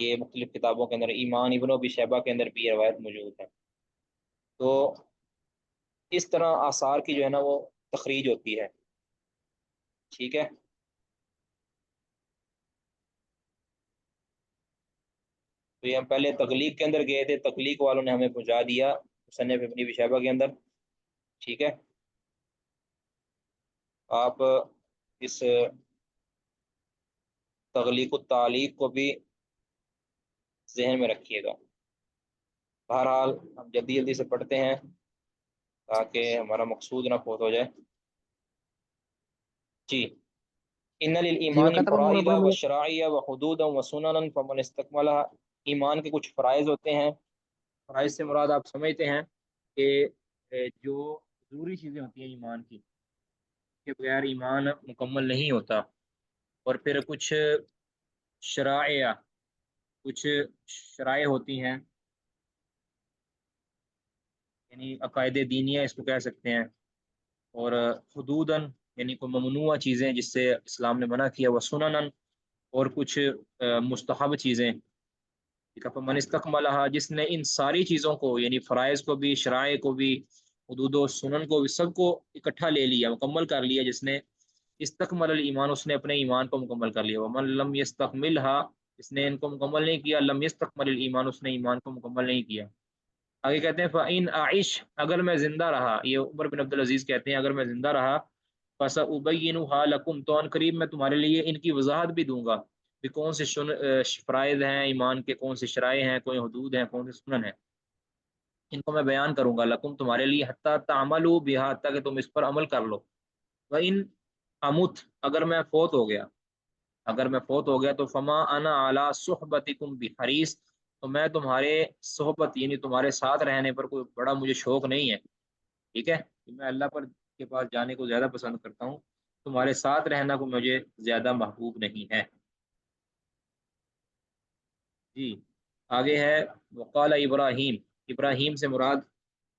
یہ مختلف کتابوں کے اندر، ایمان ابن ابی شیبہ کے اندر بھی یہ روایت موجود ہے۔ تو اس طرح آثار کی جو ہے نا وہ تخریج ہوتی ہے، ٹھیک ہے۔ تو یہ ہم پہلے تخلیق کے اندر گئے تھے، تخلیق والوں نے ہمیں پہنچا دیا مصنف ابن ابی شیبہ کے اندر، ٹھیک ہے۔ آپ اس تخلیق التعلیق کو بھی ذہن میں رکھیے گا۔ بہرحال ہم جلدی جلدی سے پڑھتے ہیں تاکہ ہمارا مقصود نہ فوت ہو جائے۔ جی، ان جی للایمان وکتب فرائض ابن و شرائع و حدود و سننا فمن استکملها، ایمان کے کچھ فرائض ہوتے ہیں۔ فرائض سے مراد آپ سمجھتے ہیں کہ جو ضروری چیزیں ہوتی ہیں ایمان کی، کے بغیر ایمان مکمل نہیں ہوتا۔ اور پھر کچھ شرائع، کچھ شرائع ہوتی ہیں، یعنی عقائد دینیہ اس کو کہہ سکتے ہیں، اور حدوداً یعنی کوئی ممنوع چیزیں جس سے اسلام نے منع کیا، وہ سنناً اور کچھ مستحب چیزیں۔ من استکملہا، جس نے ان ساری چیزوں کو یعنی فرائض کو بھی، شرائع کو بھی، حدود و سنن کو بھی، سب کو اکٹھا لے لیا، مکمل کر لیا جس نے، استکمل الایمان، اس نے اپنے ایمان کو مکمل کر لیا۔ ومن لم یستکملہا، جس نے ان کو مکمل نہیں کیا، لم یستکمل الایمان، اس نے ایمان کو مکمل نہیں کیا۔ آگے کہتے ہیں فَإِنْ أَعِشْ، اگر میں زندہ رہا، یہ عمر بن عبدالعزیز کہتے ہیں اگر میں زندہ رہا، فَسَأُبَيِّنُهَا لَكُمْ، تو ان قریب میں تمہارے لیے ان کی وضاحت بھی دوں گا کہ کون سے فرائض ہیں ایمان کے، کون سے شرائع ہیں، کوئی حدود ہیں، کون سے سنن ہیں، ان کو میں بیان کروں گا، لکم تمہارے لیے، حتیٰ تعملوا بها، تک کہ تم اس پر عمل کر لو۔ وَإِنْ أَمُتْ، اگر میں فوت ہو گیا، اگر میں فوت ہو گیا تو فما انا علی صحبتکم بحریص، تو میں تمہارے صحبت یعنی تمہارے ساتھ رہنے پر کوئی بڑا مجھے شوق نہیں ہے، ٹھیک ہے، کہ میں اللہ پر کے پاس جانے کو زیادہ پسند کرتا ہوں، تمہارے ساتھ رہنا کو مجھے زیادہ محبوب نہیں ہے۔ جی، آگے ہے وقال ابراہیم، ابراہیم سے مراد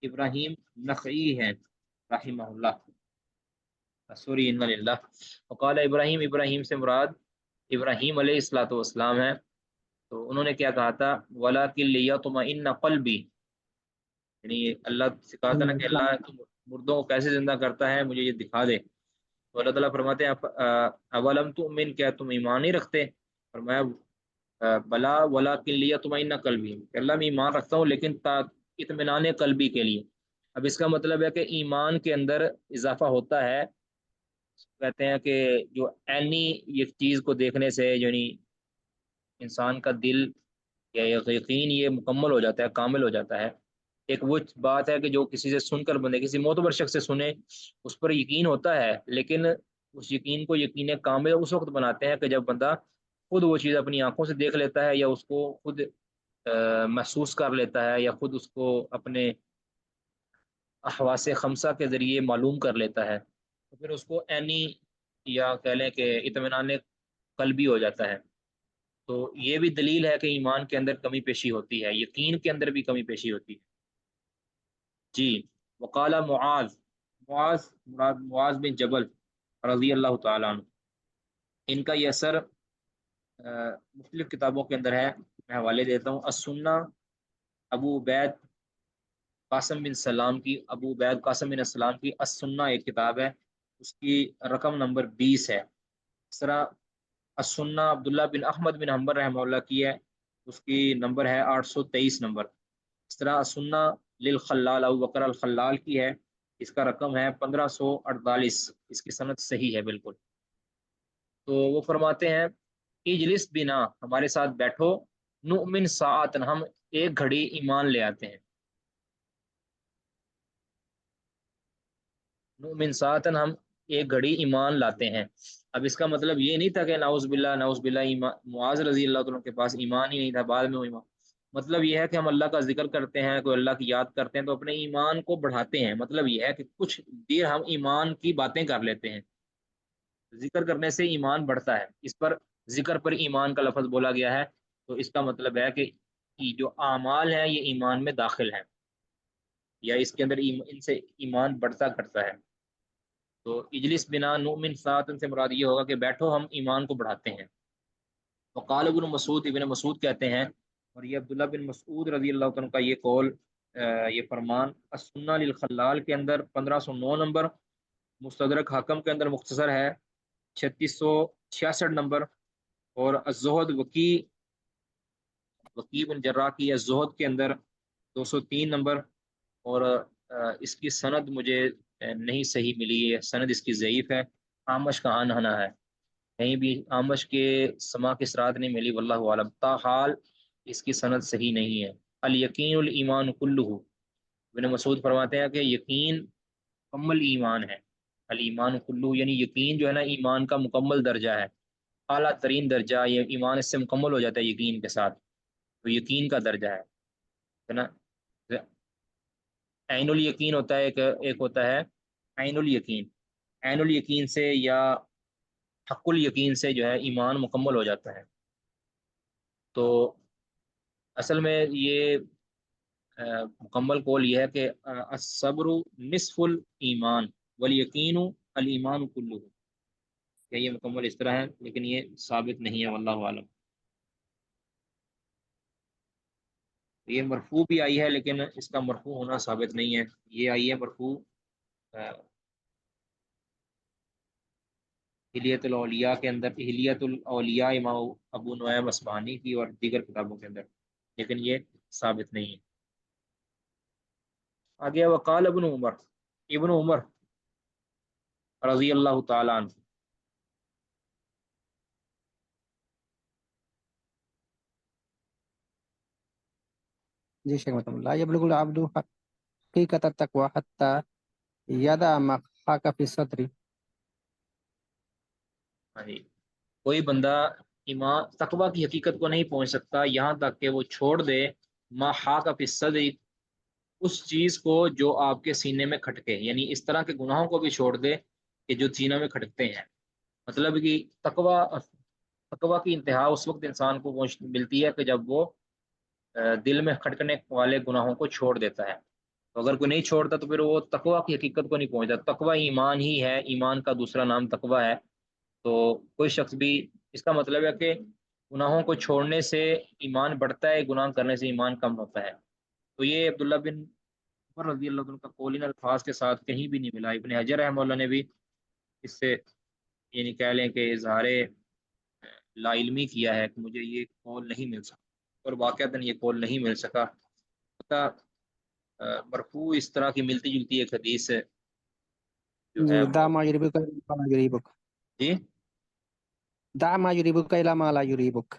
ابراہیم نخعی ہیں رحمہ اللہ، سوری ان للہ، وقال ابراہیم، ابراہیم سے مراد ابراہیم علیہ الصلوۃ والسلام ہے۔ تو انہوں نے کیا کہا تھا، وَلَٰكِن لِيَطْمَئِنَّ قَلْبِي، یعنی اللہ سے کہا تھا نا کہ اللہ تم مردوں کو کیسے زندہ کرتا ہے مجھے یہ دکھا دے۔ تو اللہ تعالیٰ فرماتے ہیں اولم تؤمن، کیا تم ایمان نہیں رکھتے؟ فرمایا بلا وَلَٰكِن لِيَطْمَئِنَّ قَلْبِي، کہ اللہ میں ایمان رکھتا ہوں لیکن اطمینان قلبی کے لیے۔ اب اس کا مطلب ہے کہ ایمان کے اندر اضافہ ہوتا ہے، کہتے ہیں کہ جو عینی یہ چیز کو دیکھنے سے یعنی انسان کا دل یا یقین یہ مکمل ہو جاتا ہے، کامل ہو جاتا ہے۔ ایک وہ بات ہے کہ جو کسی سے سن کر بندے، کسی معتبر شخص سے سنے، اس پر یقین ہوتا ہے، لیکن اس یقین کو یقین کامل اس وقت بناتے ہیں کہ جب بندہ خود وہ چیز اپنی آنکھوں سے دیکھ لیتا ہے، یا اس کو خود محسوس کر لیتا ہے، یا خود اس کو اپنے حواس خمسہ کے ذریعے معلوم کر لیتا ہے، تو پھر اس کو عینی یا کہہ لیں کہ اطمینان قلبی ہو جاتا ہے۔ تو یہ بھی دلیل ہے کہ ایمان کے اندر کمی پیشی ہوتی ہے، یقین کے اندر بھی کمی پیشی ہوتی ہے۔ جی، وقال معاذ، معاذ مراد معاذ بن جبل رضی اللہ تعالیٰ عنہ، ان کا یہ اثر مختلف کتابوں کے اندر ہے، میں حوالے دیتا ہوں۔ السنہ، ابو عبید قاسم بن سلام کی، ابو عبید قاسم بن سلام کی السنہ ایک کتاب ہے، اس کی رقم نمبر 20 ہے۔ اس طرح السنہ عبداللہ بن احمد بن حنبل رحمہ اللہ کی ہے، اس کی نمبر ہے 823 نمبر۔ اس طرح السنہ للخلال، ابو بکر الخلال کی ہے، اس کا رقم ہے 1548، اس کی سند صحیح ہے بالکل۔ تو وہ فرماتے ہیں اجلس بنا، ہمارے ساتھ بیٹھو، نؤمن ساعتن، ہم ایک گھڑی ایمان لے آتے ہیں، نؤمن ساعتن، ہم ایک گھڑی ایمان لاتے ہیں۔ اب اس کا مطلب یہ نہیں تھا کہ نعوذ باللہ نعوذ باللہ معاذ رضی اللہ عنہ کے پاس ایمان ہی نہیں تھا، بعد میں وہ ایمان، مطلب یہ ہے کہ ہم اللہ کا ذکر کرتے ہیں، کوئی اللہ کی یاد کرتے ہیں تو اپنے ایمان کو بڑھاتے ہیں، مطلب یہ ہے کہ کچھ دیر ہم ایمان کی باتیں کر لیتے ہیں، ذکر کرنے سے ایمان بڑھتا ہے، اس پر ذکر پر ایمان کا لفظ بولا گیا ہے، تو اس کا مطلب ہے کہ جو اعمال ہیں یہ ایمان میں داخل ہیں، یا اس کے اندر ان سے ایمان بڑھتا کرتا ہے۔ تو اجلس بنا نؤمن ساعتن سے مراد یہ ہوگا کہ بیٹھو ہم ایمان کو بڑھاتے ہیں۔ وقال ابن مسعود، ابن مسعود کہتے ہیں، اور یہ عبداللہ بن مسعود رضی اللہ عنہ کا یہ قول، یہ فرمان السنہ للخلال کے اندر 1509 نمبر، مستدرک حاکم کے اندر مختصر ہے 3666 نمبر، اور الزہد وکی بن جراح کی الزہد کے اندر 203 نمبر، اور اس کی سند مجھے نہیں صحیح ملی ہے، سند اس کی ضعیف ہے، آمش کا انہنا ہے، کہیں بھی آمش کے سما کی سرات نہیں ملی، واللہ عالم، تاحال اس کی سند صحیح نہیں ہے۔ الیقین الایمان کلہ، ابن مسعود فرماتے ہیں کہ یقین مکمل ایمان ہے، الایمان کلہ یعنی یقین جو ہے نا ایمان کا مکمل درجہ ہے، اعلیٰ ترین درجہ، یہ ایمان اس سے مکمل ہو جاتا ہے یقین کے ساتھ، تو یقین کا درجہ ہے نا۔ عین الیقین ہوتا ہے، ایک ہوتا ہے عین الیقین، عین الیقین سے یا حق الیقین سے جو ہے ایمان مکمل ہو جاتا ہے۔ تو اصل میں یہ مکمل قول یہ ہے کہ الصبر نصف الایمان والیقین الایمان کلہ، کہ یہ مکمل اس طرح ہے، لیکن یہ ثابت نہیں ہے، واللہ عالم۔ یہ مرفوع بھی آئی ہے، لیکن اس کا مرفوع ہونا ثابت نہیں ہے، یہ آئی ہے مرفوع ہلیت الاولیاء کے اندر، ہلیت الاولیاء امام ابو نعیم اصفہانی کی اور دیگر کتابوں کے اندر، لیکن یہ ثابت نہیں ہے۔ آگے وقال ابن عمر، ابن عمر رضی اللہ تعالیٰ عنہ، جی شیخ محترم، لا یبلغ العبد حقیقت التقوی حتی یدع ما خاک فی صدری۔ ہاں جی، کوئی بندہ ایمان تقوی کی حقیقت کو نہیں پہنچ سکتا یہاں تک کہ وہ چھوڑ دے ما حاک فی الصدر، اس چیز کو جو آپ کے سینے میں کھٹکے، یعنی اس طرح کے گناہوں کو بھی چھوڑ دے کہ جو سینہ میں کھٹکتے ہیں، مطلب کہ تقوی کی انتہا اس وقت انسان کو ملتی ہے کہ جب وہ دل میں کھٹکنے والے گناہوں کو چھوڑ دیتا ہے، تو اگر کوئی نہیں چھوڑتا تو پھر وہ تقوی کی حقیقت کو نہیں پہنچتا۔ تقوی ایمان ہی ہے، ایمان کا دوسرا نام تقوی ہے، تو کوئی شخص بھی، اس کا مطلب ہے کہ گناہوں کو چھوڑنے سے ایمان بڑھتا ہے، گناہ کرنے سے ایمان کم ہوتا ہے۔ تو یہ عبداللہ بن عمر رضی اللہ عنہ کا قول ان الفاظ کے ساتھ کہیں بھی نہیں ملا۔ ابن حجر رحمہ اللہ نے بھی اس سے یعنی کہہ لیں کہ اظہار لا علمی کیا ہے کہ مجھے یہ قول نہیں مل سکا، اور واقعتاً یہ قول نہیں مل سکا۔ مرفوع اس طرح کی ملتی جلتی ایک حدیث جو جی ہے دع وہ، ما یریبک الی ما لا یریبک، جی دع ما یریبک الی ما لا یریبک۔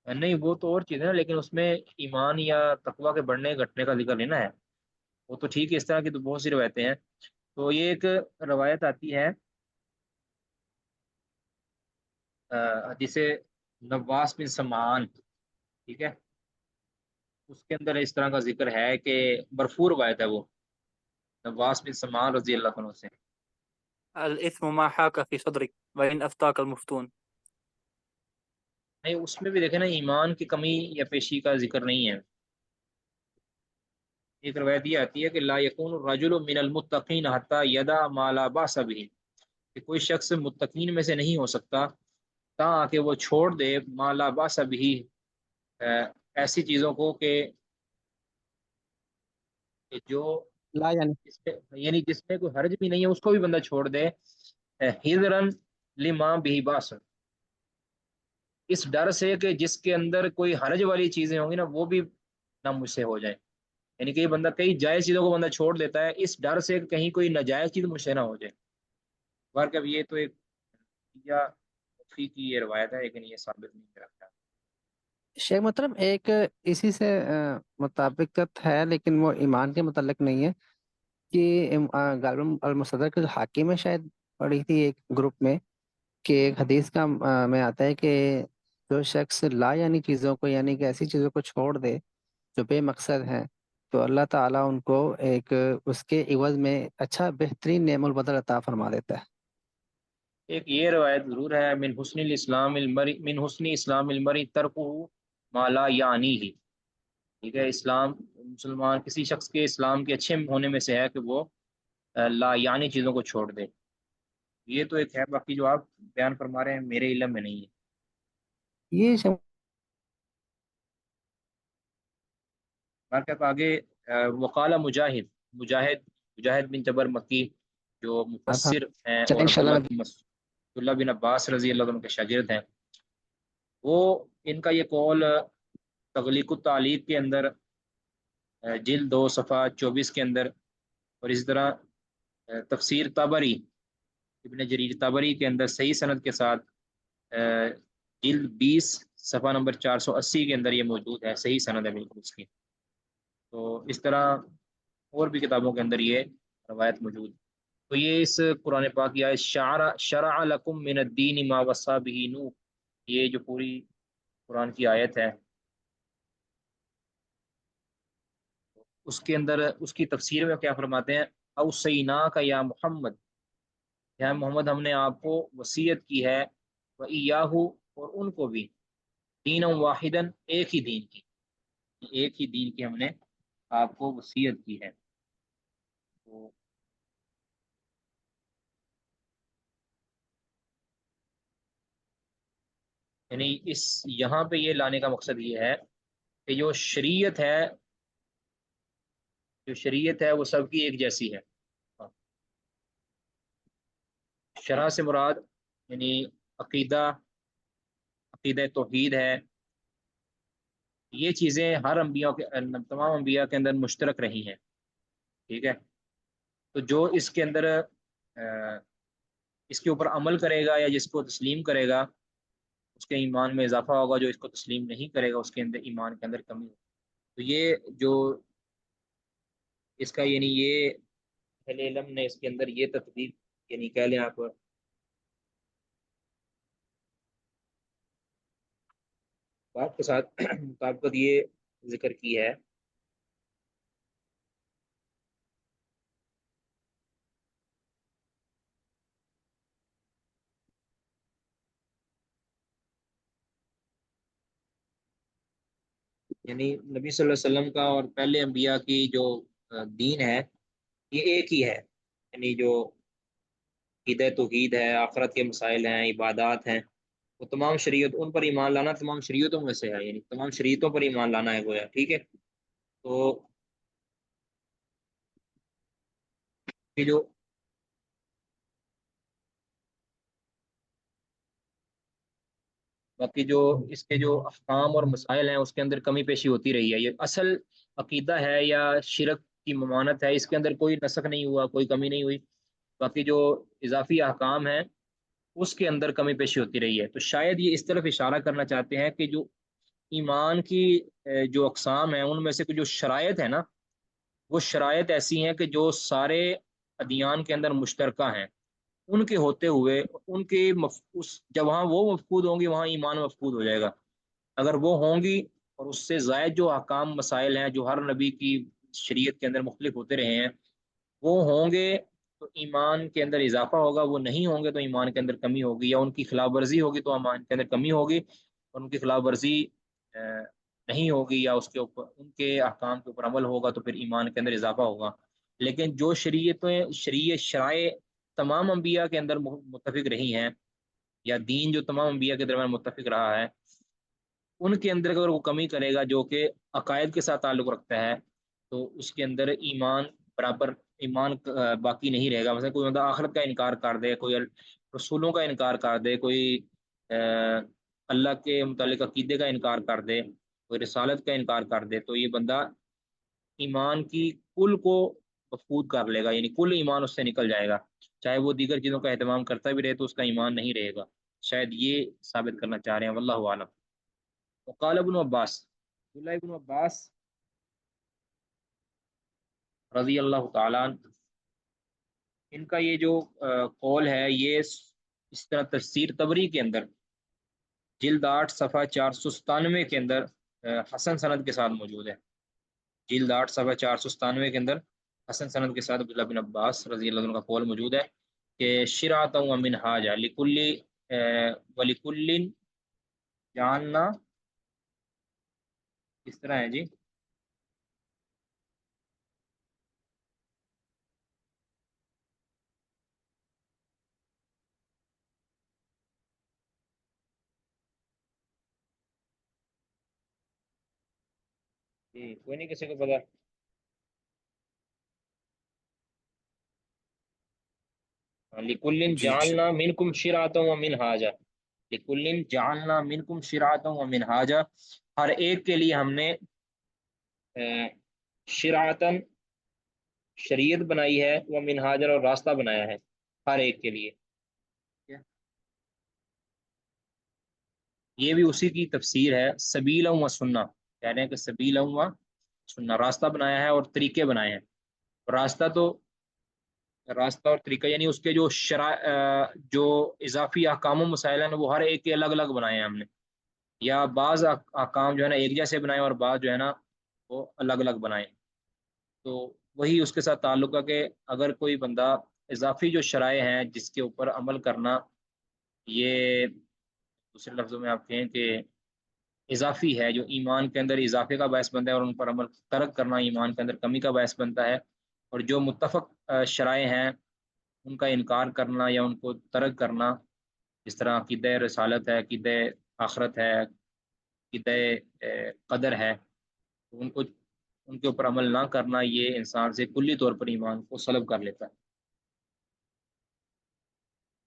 نہیں وہ تو اور چیز ہے نا، لیکن اس میں ایمان یا تقوی کے بڑھنے گھٹنے کا ذکر نہیں نا ہے، وہ تو ٹھیک ہے، اس طرح کی تو بہت سی روایتیں ہیں۔ تو یہ ایک روایت آتی ہے حدیث نواس بن سمعان، ٹھیک ہے، اس کے اندر اس طرح کا ذکر ہے کہ مرفوع روایت ہے وہ نواس بن سمعان رضی اللہ عنہ سے۔ الاثم ما حاك في صدرك وان افتاك المفتون۔ نہیں اس میں بھی دیکھیں نا ایمان کی کمی یا پیشی کا ذکر نہیں ہے۔ ایک روایت یہ آتی ہے کہ لا یکون الرجل من المتقین حتی یدع ما لا باس به، کہ کوئی شخص متقین میں سے نہیں ہو سکتا تاکہ وہ چھوڑ دے ما لا باس به، ایسی چیزوں کو کہ جو لا یعنی جس میں یعنی جس میں کوئی حرج بھی نہیں ہے، اس کو بھی بندہ چھوڑ دے، حذرا لما به باس، اس ڈر سے کہ جس کے اندر کوئی حرج والی چیزیں ہوں گی نا وہ بھی نہ مجھ سے ہو جائیں، یعنی کہ بندہ کئی جائز چیزوں کو بندہ چھوڑ دیتا ہے اس ڈر سے کہ کہیں کوئی ناجائز چیز مجھ سے نہ ہو جائے۔ کب یہ تو ایک یا فی کی یہ روایت ہے، لیکن یہ ثابت نہیں کرتا۔ شیخ محترم ایک اسی سے مطابقت ہے، لیکن وہ ایمان کے متعلق نہیں ہے، کہ غالباً المستدرک الحاکم میں شاید پڑھی تھی ایک گروپ میں، کہ ایک حدیث کا میں آتا ہے کہ جو شخص لا یعنی چیزوں کو، یعنی کہ ایسی چیزوں کو چھوڑ دے جو بے مقصد ہیں، تو اللہ تعالیٰ ان کو ایک اس کے عوض میں اچھا بہترین نعم البدل عطا فرما دیتا ہے۔ ایک یہ روایت ضرور ہے، من حسن الاسلام المری، من حسن اسلام المری ترکہ ما لا یعنی ہی، ٹھیک ہے، اسلام مسلمان کسی شخص کے اسلام کے اچھے ہونے میں سے ہے کہ وہ لا یعنی چیزوں کو چھوڑ دے۔ یہ تو ایک ہے، باقی جو آپ بیان فرما رہے ہیں میرے علم میں نہیں ہے۔ یہ بار کہ آگے وقال مجاہد، مجاہد مجاہد بن جبر مکی جو شمار تھا. مفسر ہیں چلیں اور انشاءاللہ. عبداللہ بن عباس رضی اللہ عنہ کے شاگرد ہیں، وہ ان کا یہ قول تغلیق التعلیق کے اندر جلد 2 صفحہ 24 کے اندر، اور اسی طرح تفسیر طبری ابن جریر طبری کے اندر صحیح سند کے ساتھ جلد 20 صفحہ نمبر 480 کے اندر یہ موجود ہے، صحیح سند ہے بالکل اس کی. تو اس طرح اور بھی کتابوں کے اندر یہ روایت موجود ہے. تو یہ اس قرآن پاک کی آیت شرع لکم من الدین ما وصى به نوح، یہ جو پوری قرآن کی آیت ہے اس کے اندر اس کی تفسیر میں کیا فرماتے ہیں، اوصینا کا یا محمد، یا محمد ہم نے آپ کو وصیت کی ہے، وَإِيَّاهُ اور ان کو بھی، دین واحدن ایک ہی دین کی، ایک ہی دین کی ہم نے آپ کو وصیت کی ہے. تو یعنی اس یہاں پہ یہ لانے کا مقصد یہ ہے کہ جو شریعت ہے وہ سب کی ایک جیسی ہے. شرع سے مراد یعنی عقیدہ، عقیدہ توحید ہے، یہ چیزیں ہر انبیاء کے، تمام انبیاء کے اندر مشترک رہی ہیں. ٹھیک ہے، تو جو اس کے اندر اس کے اوپر عمل کرے گا یا جس کو تسلیم کرے گا اس کے ایمان میں اضافہ ہوگا، جو اس کو تسلیم نہیں کرے گا اس کے اندر ایمان کے اندر کمی ہوگی. تو یہ جو اس کا یعنی یہ اہل علم نے اس کے اندر یہ تطبیق یعنی کہہ لیں آپ بات کے ساتھ مطابقت یہ ذکر کی ہے یعنی نبی صلی اللہ علیہ وسلم کا اور پہلے انبیاء کی جو دین ہے یہ ایک ہی ہے. یعنی جو عقیدہ توحید ہے، آخرت کے مسائل ہیں، عبادات ہیں، وہ تمام شریعت ان پر ایمان لانا تمام شریعتوں میں سے ہے، یعنی تمام شریعتوں پر ایمان لانا ہے گویا. ٹھیک ہے، تو یہ جو باقی جو اس کے جو احکام اور مسائل ہیں اس کے اندر کمی پیشی ہوتی رہی ہے. یہ اصل عقیدہ ہے یا شرک کی ممانت ہے، اس کے اندر کوئی نسخ نہیں ہوا، کوئی کمی نہیں ہوئی. باقی جو اضافی احکام ہیں اس کے اندر کمی پیشی ہوتی رہی ہے. تو شاید یہ اس طرف اشارہ کرنا چاہتے ہیں کہ جو ایمان کی جو اقسام ہیں ان میں سے جو شرائط ہے نا، وہ شرائط ایسی ہیں کہ جو سارے ادیان کے اندر مشترکہ ہیں، ان کے ہوتے ہوئے ان کے جب وہاں وہ مفقود ہوں گی وہاں ایمان مفقود ہو جائے گا. اگر وہ ہوں گی اور اس سے زائد جو احکام مسائل ہیں جو ہر نبی کی شریعت کے اندر مختلف ہوتے رہے ہیں وہ ہوں گے تو ایمان کے اندر اضافہ ہوگا، وہ نہیں ہوں گے تو ایمان کے اندر کمی ہوگی، یا ان کی خلاف ورزی ہوگی تو ایمان کے اندر کمی ہوگی، اور ان کی خلاف ورزی نہیں ہوگی یا اس کے اوپر ان کے احکام کے اوپر عمل ہوگا تو پھر ایمان کے اندر اضافہ ہوگا. لیکن جو شرائع تمام انبیاء کے اندر متفق رہی ہیں، یا دین جو تمام انبیاء کے درمیان متفق رہا ہے، ان کے اندر اگر وہ کمی کرے گا جو کہ عقائد کے ساتھ تعلق رکھتا ہے تو اس کے اندر ایمان برابر ایمان باقی نہیں رہے گا. مثلا کوئی بندہ آخرت کا انکار کر دے، کوئی رسولوں کا انکار کر دے، کوئی اللہ کے متعلق عقیدے کا انکار کر دے، کوئی رسالت کا انکار کر دے، تو یہ بندہ ایمان کی کل کو مفقود کر لے گا، یعنی کل ایمان اس سے نکل جائے گا. چاہے وہ دیگر چیزوں کا اہتمام کرتا بھی رہے تو اس کا ایمان نہیں رہے گا. شاید یہ ثابت کرنا چاہ رہے ہیں، واللہ عالم. وقال ابن عباس، عبداللہ ابن عباس رضی اللہ تعالیٰ عنہ، ان کا یہ جو قول ہے یہ اس طرح تفسیر طبری کے اندر جلد 8 صفحہ 497 کے اندر حسن سند کے ساتھ موجود ہے. جلد 8 صفحہ 497 کے اندر حسن سند کے ساتھ عبداللہ بن عباس رضی اللہ عنہ کا قول موجود ہے کہ شرعۃ و منہاجا لکل ولکل جاننا، اس طرح ہے جی. کوئی نہیں کسی کو پتا؟ لِكُلٍّ جی جَعَلْنَا مِنْكُمْ شِرْعَةً وَمِنْهَاجًا، لِكُلٍّ جَعَلْنَا مِنْكُمْ شِرْعَةً وَمِنْهَاجًا، ہر ایک کے لیے ہم نے شرعتاً شریعت بنائی ہے، ومنہاجا اور راستہ بنایا ہے ہر ایک کے لیے. یہ بھی اسی کی تفسیر ہے، سبیلا و سنہ، کہہ رہے ہیں کہ سبیلا و سنہ، راستہ بنایا ہے اور طریقے بنائے ہیں. راستہ اور طریقہ یعنی اس کے جو جو اضافی احکام و مسائل ہیں وہ ہر ایک کے الگ الگ بنائے ہیں ہم نے، یا بعض احکام جو ہے نا ایک جیسے بنائے اور بعض جو ہے نا وہ الگ الگ بنائے. تو وہی اس کے ساتھ تعلق ہے کہ اگر کوئی بندہ اضافی جو شرائع ہیں جس کے اوپر عمل کرنا، یہ دوسرے لفظوں میں آپ کہیں کہ اضافی ہے، جو ایمان کے اندر اضافے کا باعث بنتا ہے، اور ان پر عمل ترک کرنا ایمان کے اندر کمی کا باعث بنتا ہے. اور جو متفق شرائع ہیں ان کا انکار کرنا یا ان کو ترک کرنا، جس طرح عقیدہ رسالت ہے، عقیدہ آخرت ہے، عقیدہ قدر ہے، ان کے اوپر عمل نہ کرنا، یہ انسان سے کلی طور پر ایمان کو سلب کر لیتا ہے.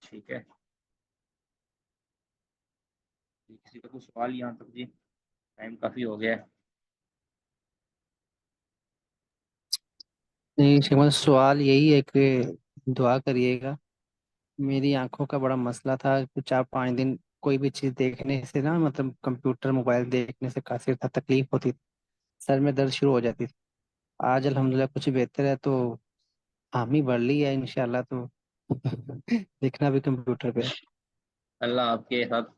ٹھیک ہے، کسی کا کوئی سوال یہاں تک؟ جی ٹائم کافی ہو گیا ہے. نہیں شیخ محمد، سوال یہی ہے کہ دعا کریے گا. میری آنکھوں کا بڑا مسئلہ تھا، 4-5 دن کوئی بھی چیز دیکھنے سے نا، مطلب کمپیوٹر موبائل دیکھنے سے کافی تکلیف ہوتی تھی، سر میں درد شروع ہو جاتی تھی. آج الحمدللہ کچھ بہتر ہے، تو حامی بڑھ لی ہے انشاءاللہ، تو دیکھنا بھی کمپیوٹر پہ. اللہ آپ کے ساتھ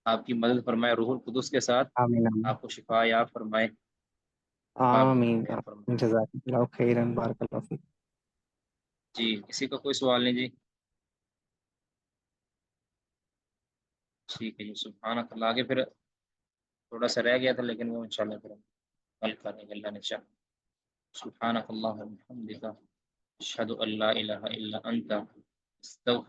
آپ کی مدد فرمائے، روح القدس کے ساتھ آمین آمین آپ کو شفا یاب فرمائے. آمین شفا یاب فرمائے. جزاک اللہ خیرا، بارک اللہ فیک. جی کسی کا کوئی سوال نہیں؟ جی ٹھیک ہے جی. سبحانک اللہ، آگے پھر تھوڑا سا رہ گیا تھا لیکن وہ انشاءاللہ پھر ہم کل کریں گے اللہ نے چاہا. سبحانک اللہم وبحمدک، اشہد ان لا الہ الا انت، استغفرک.